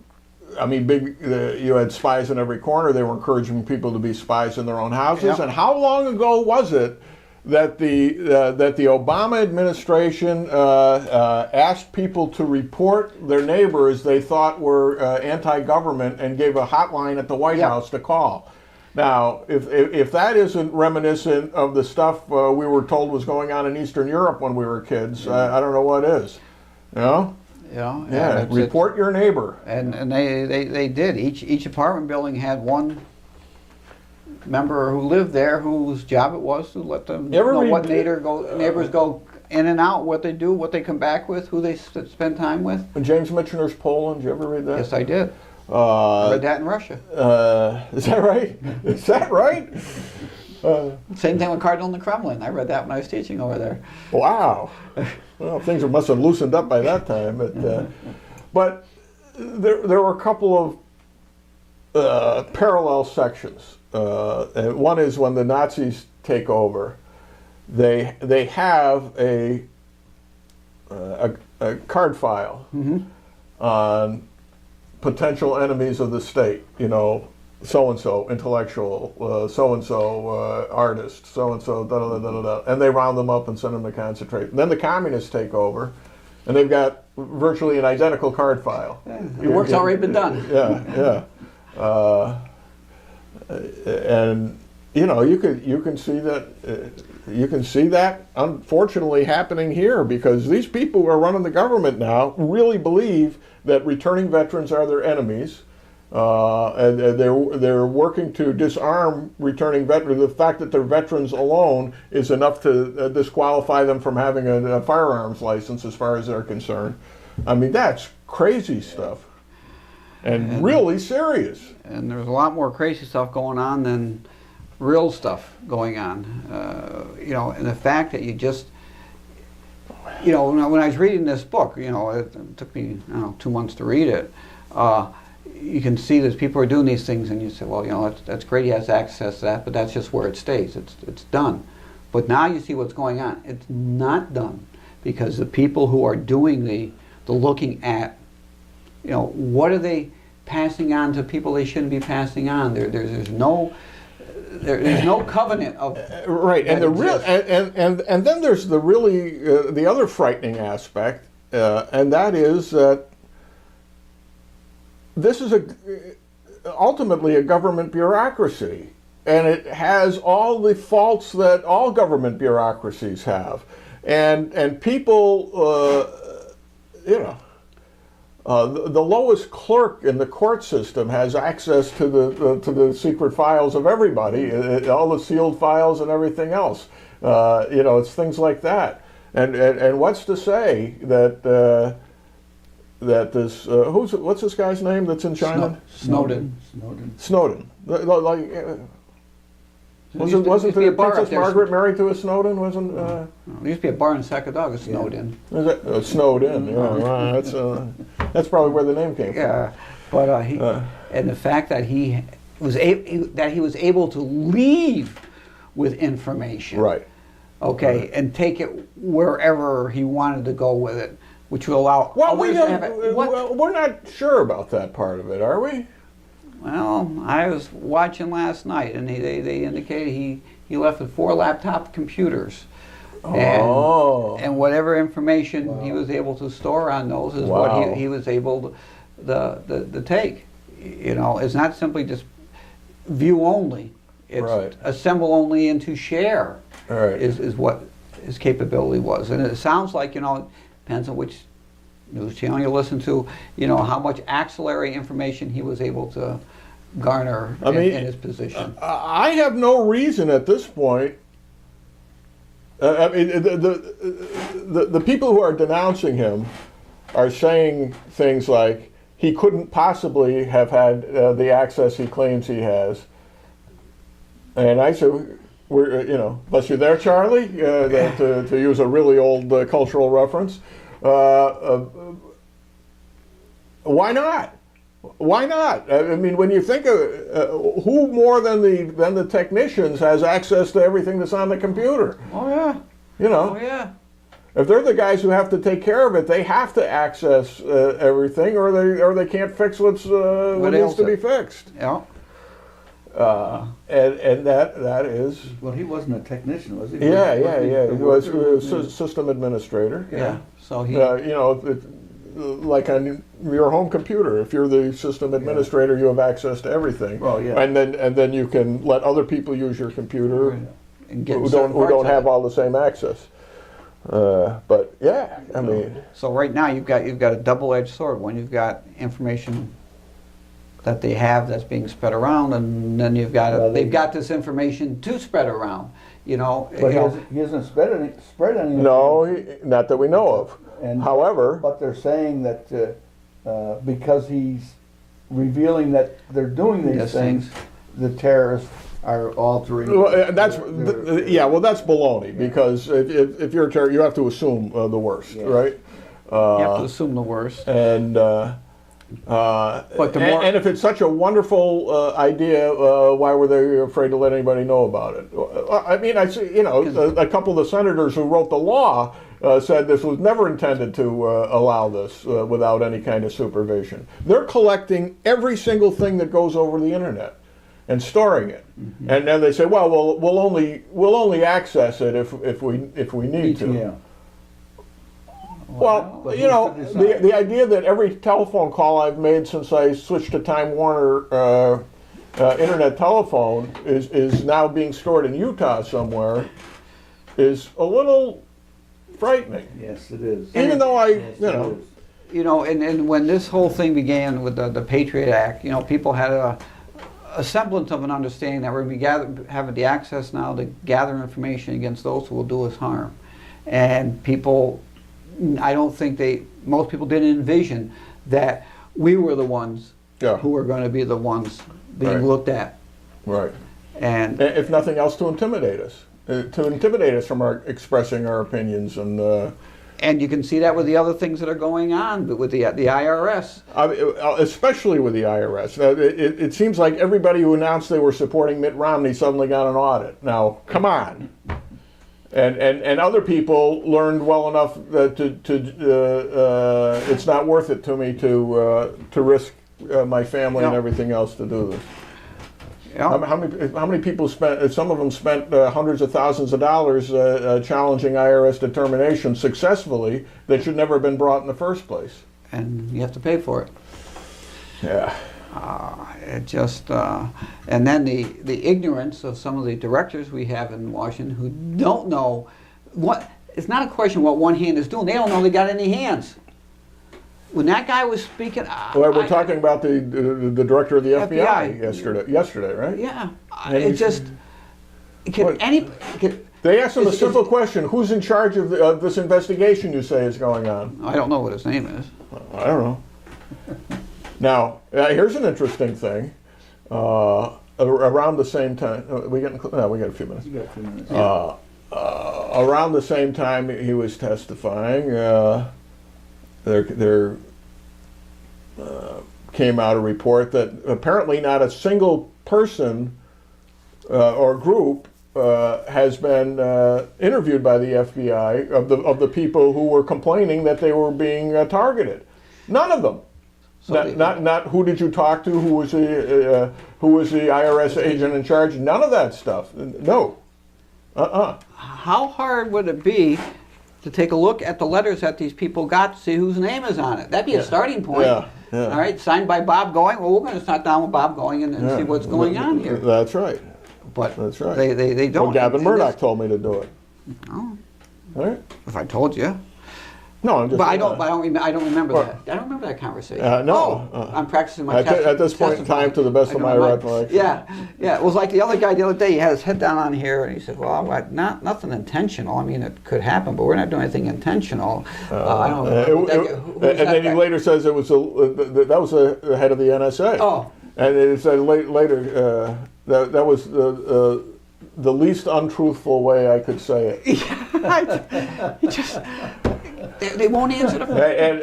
had spies in every corner. They were encouraging people to be spies in their own houses.
Yeah.
And how long ago was it that the Obama administration asked people to report their neighbors they thought were anti-government, and gave a hotline at the White House to call? Now, if that isn't reminiscent of the stuff we were told was going on in Eastern Europe when we were kids, I don't know what is. Report your neighbor.
And they did. Each apartment building had one member who lived there whose job it was to let them know what neighbors go in and out, what they do, what they come back with, who they spend time with.
James Michener's Poland, did you ever read that?
Yes, I did. I read that in Russia.
Is that right? Is that right?
Same thing with Cardinal in the Kremlin. I read that when I was teaching over there.
Wow. Well, things must have loosened up by that time. But there were a couple of parallel sections. One is when the Nazis take over, they have a card file on potential enemies of the state. So-and-so intellectual, so-and-so artist, so-and-so da-da-da-da-da, and they round them up and send them to concentrate. And then the communists take over, and they've got virtually an identical card file.
Your work's already been done.
Yeah. And you can see that unfortunately happening here, because these people who are running the government now really believe that returning veterans are their enemies. And they're working to disarm returning veterans. The fact that they're veterans alone is enough to disqualify them from having a firearms license, as far as they're concerned. I mean, that's crazy stuff, and really serious. And
there's a lot more crazy stuff going on than real stuff going on. And the fact that you just, when I was reading this book, it took me 2 months to read it. You can see that people are doing these things, and you say, well, that's great, he has access to that, but that's just where it stays. It's done. But now you see what's going on. It's not done, because the people who are doing the looking at, what are they passing on to people they shouldn't be passing on? There's no covenant of
right, and and then there's the other frightening aspect, and that is that this is ultimately a government bureaucracy, and it has all the faults that all government bureaucracies have, and people, the lowest clerk in the court system has access to the secret files of everybody, all the sealed files and everything else. It's things like that, and what's to say that. That this what's this guy's name that's in China?
Snowden.
Wasn't the Princess Margaret married to a Snowden? Wasn't?
There used to be a bar in Sackadog, Snowden.
Is it Snowden? Yeah, that's probably where the name came from.
Yeah, but and the fact that he was able to leave with information.
Right.
Okay,
Right.
and take it wherever he wanted to go with it, which will allow
Well, we
others to have it.
don't, we're not sure about that part of it, are we?
Well, I was watching last night, and they indicated he left with 4 laptop computers.
Oh.
And whatever information he was able to store on those is
Wow.
what he was able to take. You know, it's not simply just view only. It's
Right.
assemble only and to share
All right.
is what his capability was. And it sounds like, you know, it depends on which news channel you listen to, you know, how much axillary information he was able to garner
I mean,
in his position.
I have no reason at this point. I mean, the people who are denouncing him are saying things like he couldn't possibly have had the access he claims he has. And I said, we're, you know, bless you there, Charlie, to use a really old cultural reference. Why not? Why not? I mean, when you think of who more than the technicians has access to everything that's on the computer?
Oh yeah.
You know,
Oh yeah.
if they're the guys who have to take care of it, they have to access everything, or they can't fix what needs to be fixed.
Yeah.
And that is.
Well, he wasn't a technician, was he?
Yeah. He was
a
system administrator.
Yeah. So he.
You know, like on your home computer, if you're the system administrator, you have access to everything.
Well, yeah.
And then you can let other people use your computer
and get
who
certain
don't
parts of
have
it.
all the same access. But yeah, I mean.
So right now you've got a double-edged sword. One, you've got information that they have that's being spread around, and then you've got they've got this information to spread around. You know.
But he hasn't spread any.
No, not that we know of.
And
however,
but they're saying that because he's revealing that they're doing these
Yes,
things, the terrorists are altering.
well, that's that's baloney, because if you're a terrorist, you have to assume the worst, right?
you have to assume the worst.
And
But the more
and if it's such a wonderful idea, why were they afraid to let anybody know about it? I mean, I see, you know, a couple of the senators who wrote the law said this was never intended to allow this without any kind of supervision. They're collecting every single thing that goes over the internet and storing it, and then they say, well, we'll only access it if we need to.
Yeah.
Well,
But
you know,
who's to decide?
the idea that every telephone call I've made since I switched to Time Warner internet telephone is now being stored in Utah somewhere is a little frightening.
Yes, it is.
Even though
Yes, it is.
You know, and when this whole thing began with the Patriot Act, you know, people had a semblance of an understanding that we're going to be having the access now to gather information against those who will do us harm. And people, I don't think most people didn't envision that we were the ones who were going to be the ones being looked at.
Right.
And
If nothing else, to intimidate us. From expressing our opinions
and you can see that with the other things that are going on with the IRS.
Especially with the IRS. It seems like everybody who announced they were supporting Mitt Romney suddenly got an audit. Now, come on. And other people learned well enough that it's not worth it to me to risk my family and everything else to do this.
Yeah.
How many people spent? Some of them spent hundreds of thousands of dollars challenging IRS determination successfully that should never have been brought in the first place.
And you have to pay for it.
Yeah.
It just and then the ignorance of some of the directors we have in Washington who don't know what. It's not a question what one hand is doing. They don't know they got any hands. When that guy was speaking,
Well, we're talking about the director of the FBI,
FBI.
yesterday, right?
Yeah,
And
it just
They asked him a simple question: who's in charge of this investigation you say is going on?
I don't know what his name is.
I don't know. Now, here's an interesting thing. Around the same time, we got a few minutes.
You got a few minutes.
Around the same time he was testifying, there came out a report that apparently not a single person or group has been interviewed by the FBI of the people who were complaining that they were being targeted. None of them.
So
Not who did you talk to? Who was the IRS agent in charge? None of that stuff. No.
How hard would it be to take a look at the letters that these people got to see whose name is on it? That'd be a starting point.
Yeah.
All right, signed by Bob Going. Well, we're going to sit down with Bob Going and see what's going on here.
That's right.
But
That's right.
they don't.
Well, Gavin
And
Murdoch
this-
told me to do it.
Oh,
All right.
if I told you.
No, I'm just.
But I don't remember that. I don't remember that conversation.
No.
I'm practicing my
At this point in time, to the best of my recollection.
Yeah. It was like the other guy the other day. He had his head down on here, and he said, "Well, nothing intentional. I mean, it could happen, but we're not doing anything intentional." I don't know.
And then he later says it was that was the head of the NSA.
Oh.
And it said later that was the least untruthful way I could say it.
They won't answer the phone.
And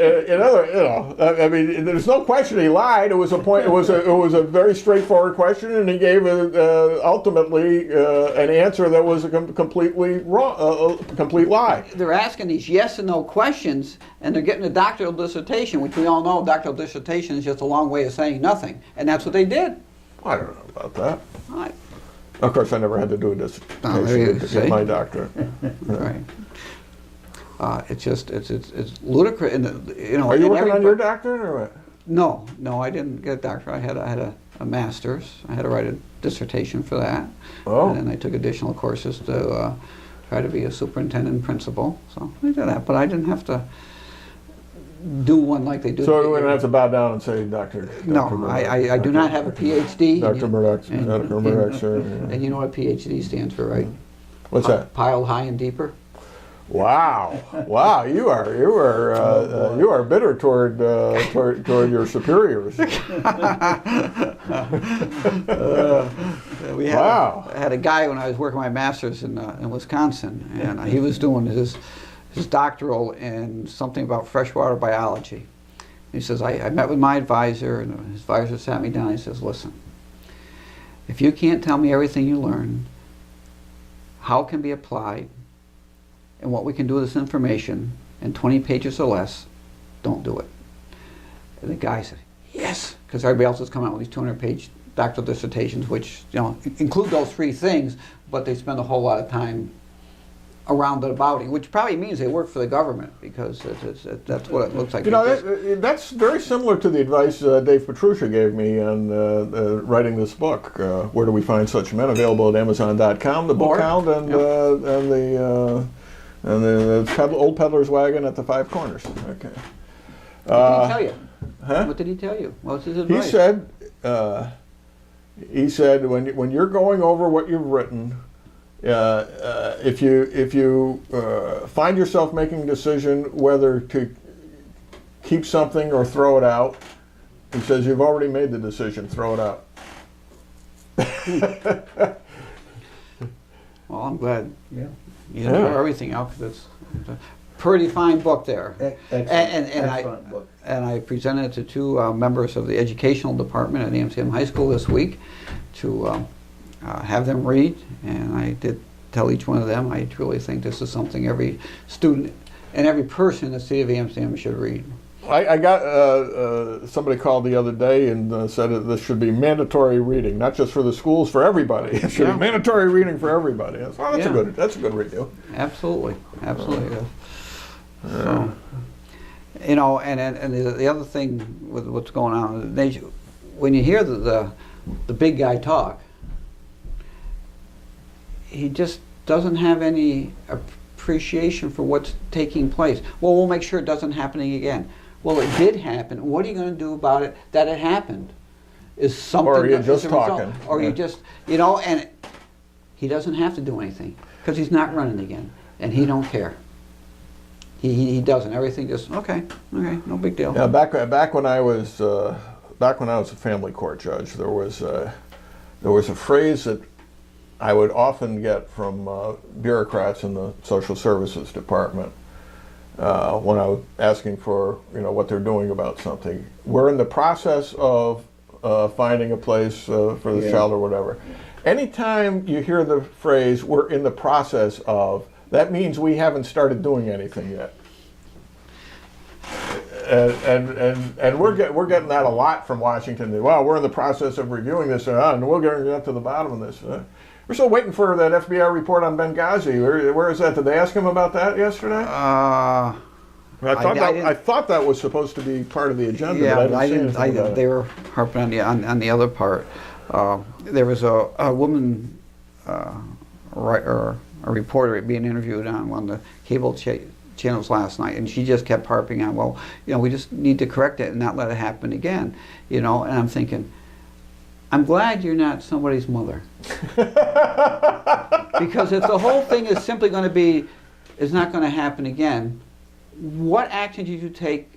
I mean, there's no question he lied. It was a point. It was a very straightforward question, and he gave ultimately an answer that was a completely wrong, a complete lie.
They're asking these yes and no questions, and they're getting a doctoral dissertation, which we all know doctoral dissertation is just a long way of saying nothing, and that's what they did.
I don't know about that.
Right.
Of course, I never had to do a dissertation to get my doctorate.
Right. It's ludicrous. And, you know,
Are you
and
working on your doctorate or what?
No, I didn't get a doctorate. I had a master's. I had to write a dissertation for that.
Oh.
And then I took additional courses to try to be a superintendent and principal. So I did that, but I didn't have to do one like they do.
So we wouldn't have to bow down and say, Doctor.
No, I do not have a PhD.
Dr. Murdoch, sir.
And you know what PhD stands for, right?
What's that?
Piled high and deeper.
Wow! You are bitter toward your superiors.
I had a guy when I was working my master's in Wisconsin, and he was doing his doctoral in something about freshwater biology. He says, I met with my advisor, and his advisor sat me down. He says, listen, if you can't tell me everything you learned, how it can be applied, and what we can do with this information in 20 pages or less, don't do it. And the guy said, yes, because everybody else is coming out with these 200-page doctoral dissertations, which include those three things, but they spend a whole lot of time around it about it, which probably means they work for the government, because that's what it looks like.
That's very similar to the advice Dave Petruccia gave me on writing this book. Where do we find such men? Available at Amazon.com. The Book Hound and the Old Peddler's Wagon at the Five Corners. Okay.
What did he tell you?
Huh?
What did he tell you? What's his advice?
He said when you're going over what you've written, if you find yourself making a decision whether to keep something or throw it out, he says you've already made the decision. Throw it out.
Well, I'm glad.
Yeah.
You didn't throw everything out, because it's a pretty fine book there.
Excellent book.
And I presented it to two members of the educational department at AMCM High School this week to have them read, and I did tell each one of them I truly think this is something every student and every person in the city of AMCM should read.
I got somebody called the other day and said that this should be mandatory reading, not just for the schools, for everybody. It should be mandatory reading for everybody. That's a good review.
Absolutely. So, and the other thing with what's going on, when you hear the big guy talk, he just doesn't have any appreciation for what's taking place. Well, we'll make sure it doesn't happen again. Well, it did happen. What are you going to do about it that it happened? Is something.
Or you're just talking.
Or you just, and he doesn't have to do anything, because he's not running again, and he don't care. He doesn't. Everything just okay, no big deal.
Yeah, back when I was a family court judge, there was a phrase that I would often get from bureaucrats in the social services department when I was asking for what they're doing about something. We're in the process of finding a place for the child or whatever, anytime you hear the phrase "we're in the process of," that means we haven't started doing anything yet. And we're getting that a lot from Washington. Well, we're in the process of reviewing this, and we'll get to the bottom of this. We're still waiting for that FBI report on Benghazi. Where is that? Did they ask him about that yesterday? I thought that was supposed to be part of the agenda.
Yeah,
but I didn't see anything about
they
it.
were harping on the other part. There was a woman, a reporter being interviewed on one of the cable channels last night, and she just kept harping on, well, we just need to correct it and not let it happen again, and I'm thinking, I'm glad you're not somebody's mother. Because if the whole thing is simply going to be, it's not going to happen again, what action did you take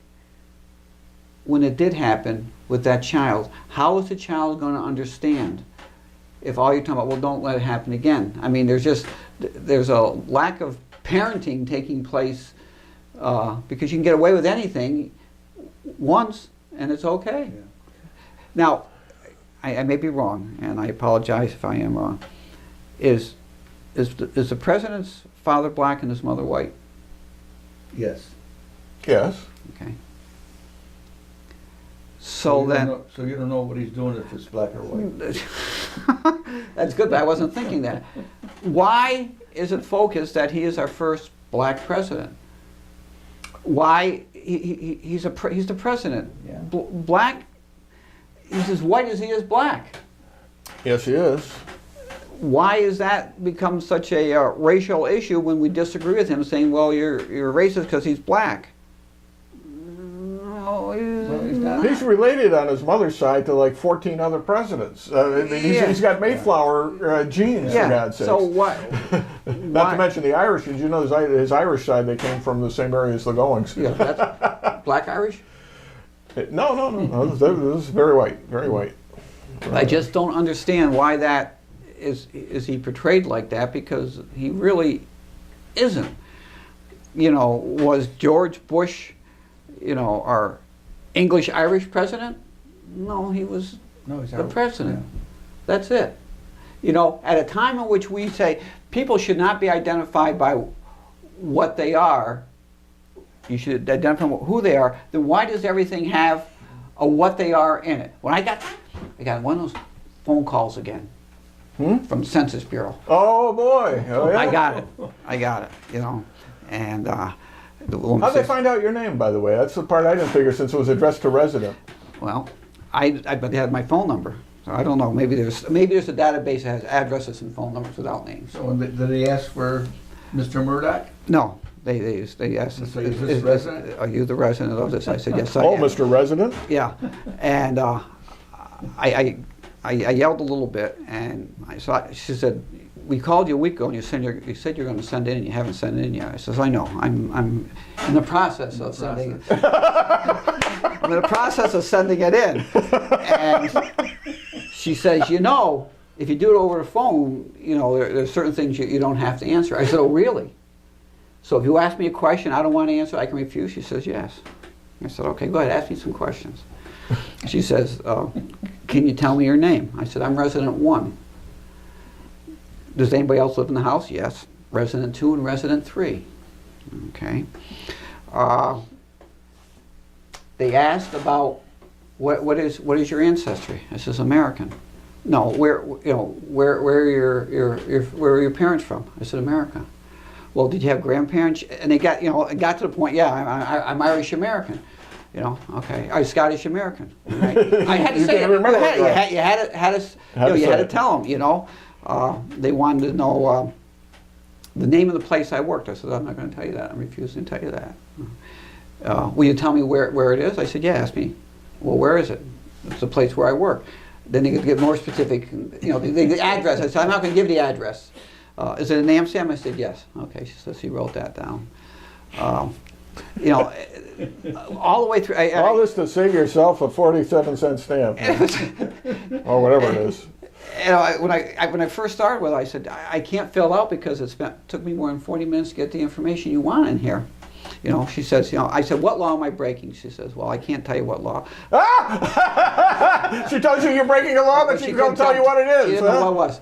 when it did happen with that child? How is the child going to understand if all you're talking about, well, don't let it happen again? I mean, there's a lack of parenting taking place because you can get away with anything once and it's okay.
Yeah.
Now, I may be wrong, and I apologize if I am wrong. Is the president's father black and his mother white?
Yes.
Yes.
Okay. So then,
so you don't know what he's doing if it's black or white.
that's good, but I wasn't thinking that. Why is it focused that he is our first black president? Why he's the president?
Yeah.
Black. He's as white as he is black.
Yes, he is.
Why has that become such a racial issue when we disagree with him, saying, "Well, you're racist because he's black"? No,
he's not.
He's related on his mother's side to like 14 other presidents. I mean, he's got Mayflower genes, for God's sakes.
So what?
Not to mention the Irish. Did you know his Irish side? They came from the same area as the Goings.
Yeah, that's black Irish.
No. This is very white. Very white.
I just don't understand why that is he portrayed like that, because he really isn't. Was George Bush, our English-Irish president? No, he was the president.
Yeah.
That's it. At a time in which we say people should not be identified by what they are, you should identify who they are, then why does everything have a what they are in it? When I got one of those phone calls again from the Census Bureau.
Oh boy! Oh, yeah.
I got it. And the woman
How'd they
says,
find out your name, by the way? That's the part I didn't figure, since it was addressed to resident.
well, but they had my phone number. So I don't know. Maybe there's a database that has addresses and phone numbers without names.
So did they ask for Mr. Murdoch?
No. They asked,
So is this resident?
are you the resident of this? I said, yes, I
Oh,
am.
Mr. Resident?
Yeah. And I yelled a little bit, and she said, we called you a week ago, and you said you're going to send it in, and you haven't sent it in yet. I says, I know. I'm in the process of sending it. I'm in the process of sending it in. And she says, if you do it over the phone, there's certain things you don't have to answer. I said, oh, really? So if you ask me a question I don't want to answer, I can refuse? She says, yes. I said, okay, go ahead, ask me some questions. She says, can you tell me your name? I said, I'm resident 1. Does anybody else live in the house? Yes. Resident 2 and resident 3. Okay. They asked about what is your ancestry? I says, American. No, where are your parents from? I said, America. Well, did you have grandparents? And it got to the point. Yeah, I'm Irish American. Okay, I'm Scottish American. Right? I had to say it. You had to tell them. They wanted to know the name of the place I worked. I said, I'm not going to tell you that. I'm refusing to tell you that. Will you tell me where it is? I said, yeah. Ask me. Well, where is it? It's the place where I work. Then they could get more specific. The address. I said, I'm not going to give the address. Is it in Amsterdam? I said, yes. Okay, she says she wrote that down. All the way through.
All this to save yourself a 47-cent stamp. Or whatever it is.
When I first started with it, I said, I can't fill out because it took me more than 40 minutes to get the information you want in here. She says, I said, what law am I breaking? She says, well, I can't tell you what law.
Ah! She tells you you're breaking a law, but she don't tell you what it is.
She didn't know what it was.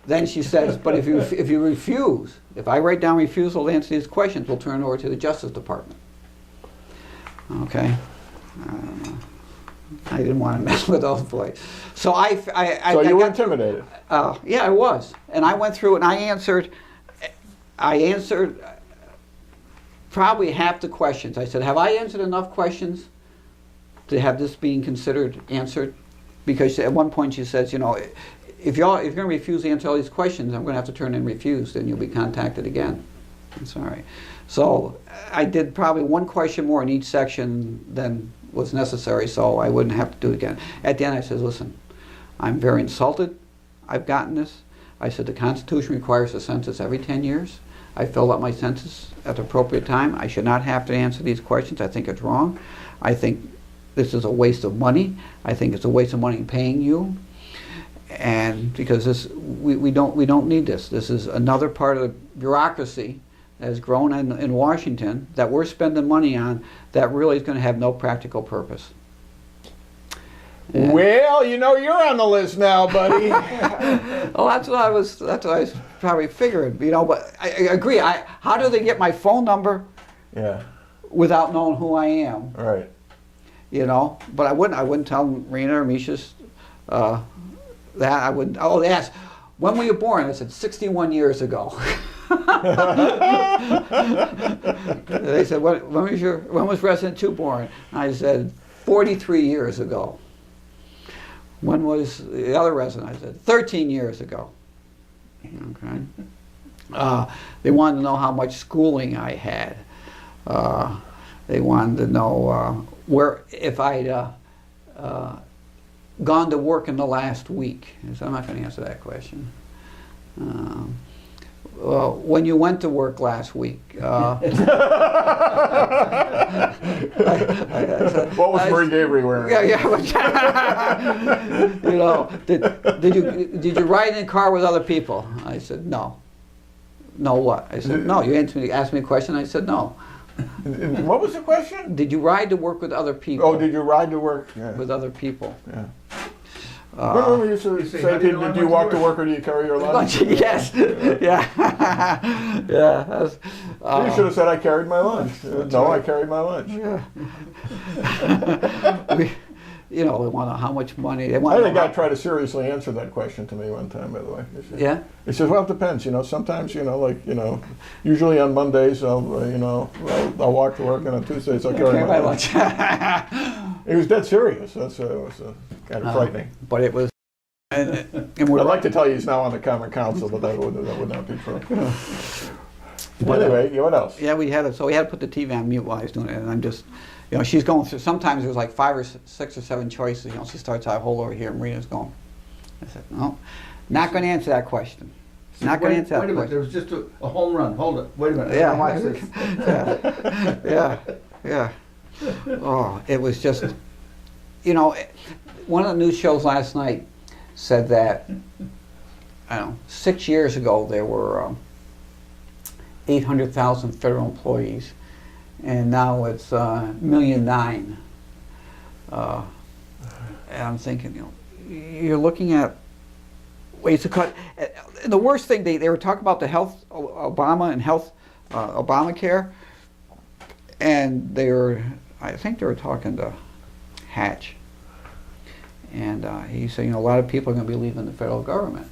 then she says, but if you refuse, if I write down refusal to answer these questions, we'll turn it over to the Justice Department. Okay. I didn't want to mess with those boys. So
So you were intimidated.
Yeah, I was. And I went through and I answered probably half the questions. I said, have I answered enough questions to have this being considered answered? Because at one point she says, you know, if you're going to refuse to answer all these questions, I'm going to have to turn in refused and you'll be contacted again. That's all right. So I did probably one question more in each section than was necessary, so I wouldn't have to do it again. At the end I said, listen, I'm very insulted I've gotten this. I said the Constitution requires a census every 10 years. I filled out my census at the appropriate time. I should not have to answer these questions. I think it's wrong. I think this is a waste of money. I think it's a waste of money paying you. And because we don't need this. This is another part of the bureaucracy that has grown in Washington that we're spending money on that really is going to have no practical purpose. And
well, you know, you're on the list now, buddy.
oh, that's what I was probably figuring, you know. But I agree. How do they get my phone number?
Yeah.
Without knowing who I am?
Right.
You know. But I wouldn't tell Rena or Misha's that. I wouldn't. Oh, they asked, when were you born? I said 61 years ago. They said, when was Resident 2 born? I said 43 years ago. When was the other resident? I said 13 years ago. Okay. They wanted to know how much schooling I had. They wanted to know if I'd gone to work in the last week. So I'm not going to answer that question. Well, when you went to work last week,
what was Marie Gabriel wearing?
Yeah. You know, did you ride in a car with other people? I said no. No what? I said no. You asked me a question. I said no.
What was the question?
Did you ride to work with other people?
Oh, did you ride to work? Yeah.
With other people?
Yeah. Remember you used to say, did you walk to work or do you carry your lunch?
Yes. Yeah. Yeah.
You should have said I carried my lunch. No, right. I carried my lunch.
Yeah. You know, they want to know how much money.
I had a guy try to seriously answer that question to me one time, by the way.
Yeah?
He says, well, it depends. You know, sometimes, you know, like, you know, usually on Mondays, I'll walk to work, and on Tuesdays I'll carry my lunch. He was dead serious. It was kind of frightening.
But it was. And
I'd like to tell you he's now on the Common Council, but that would not be true. But anyway, what else?
Yeah, we had to put the TV on mute while I was doing it, and I'm just, you know, she's going through. Sometimes there's like 5 or 6 or 7 choices. You know, she starts out whole over here, and Marina's going. I said, no, not going to answer that question. Not going to answer that question.
Wait a minute, there was just a home run. Hold it. Wait a minute.
Yeah.
Watch this.
Yeah. Oh, it was just, you know, one of the news shows last night said that, I don't know, 6 years ago there were 800,000 federal employees, and now it's 1.9 million. And I'm thinking, you know, you're looking at ways to cut. And the worst thing, they were talking about the health, Obama and health, Obamacare, and I think they were talking to Hatch. And he said, you know, a lot of people are going to be leaving the federal government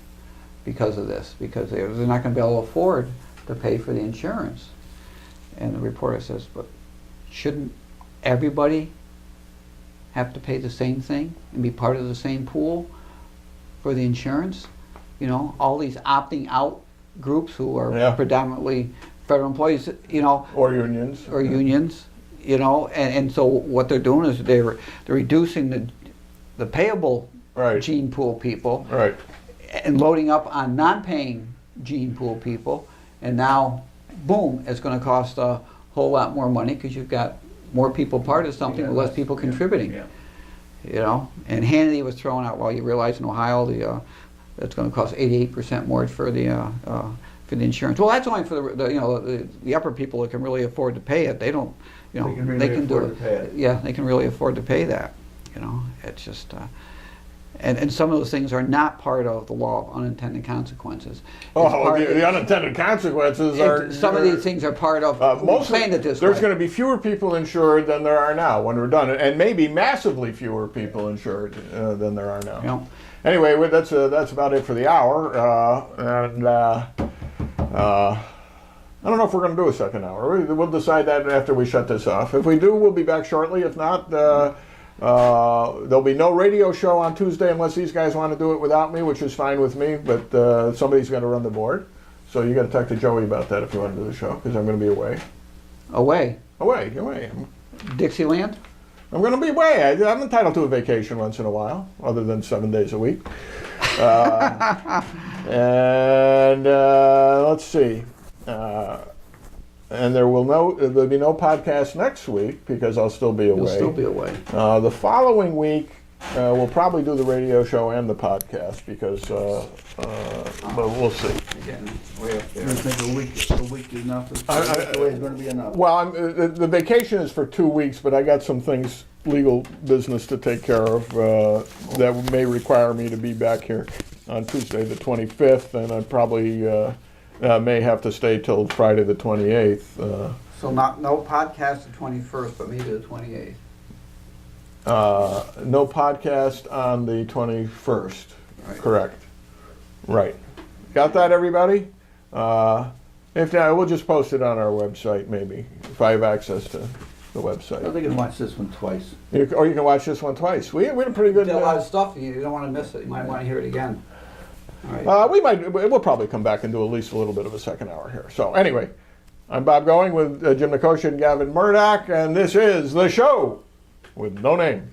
because of this, because they're not going to be able to afford to pay for the insurance. And the reporter says, but shouldn't everybody have to pay the same thing and be part of the same pool for the insurance? You know, all these opting out groups who are predominantly federal employees, you know.
Or unions.
You know, and so what they're doing is they're reducing the payable gene pool people, and loading up on non-paying gene pool people, and now, boom, it's going to cost a whole lot more money because you've got more people part of something with less people contributing. Yeah. You know, and Hannity was throwing out, well, you realize in Ohio it's going to cost 88% more for the insurance. Well, that's only for the upper people that can really afford to pay it. They don't, you know, they can do it. Yeah, they can really afford to pay that. You know, it's just, And some of those things are not part of the law of unintended consequences. It's
Oh,
part of-
the unintended consequences are.
some of these things are part of,
Most
saying it this
there's
way.
going to be fewer people insured than there are now when we're done, and maybe massively fewer people insured than there are now.
You know,
Anyway, that's about it for the hour, I don't know if we're going to do a second hour. We'll decide that after we shut this off. If we do, we'll be back shortly. If not, there'll be no radio show on Tuesday unless these guys want to do it without me, which is fine with me. But somebody's going to run the board, so you got to talk to Joey about that if you want to do the show, because I'm going to be away.
away.
Away.
Dixieland?
I'm going to be away. I'm entitled to a vacation once in a while, other than 7 days a week. And let's see. And there'll be no podcast next week because I'll still be away.
You'll still be away.
The following week, we'll probably do the radio show and the podcast because, but we'll see.
Again, way up
I
there.
don't think a week is enough. The way it's going to be enough.
Well, the vacation is for 2 weeks, but I got some things, legal business to take care of that may require me to be back here on Tuesday the 25th, and I probably may have to stay till Friday the 28th.
So no podcast the 21st, but maybe the 28th.
No podcast on the 21st.
Right.
Correct. Right. Got that, everybody? If not, we'll just post it on our website, maybe, if I have access to the
I
website.
think you can watch this one twice.
Or you can watch this one twice. We had a pretty good.
Did a lot of stuff. You don't want to miss it. You might want to hear it again. All right.
We'll probably come back and do at least a little bit of a second hour here. So anyway, I'm Bob Going with Jim Nikosha and Gavin Murdoch, and this is The Show with No Name.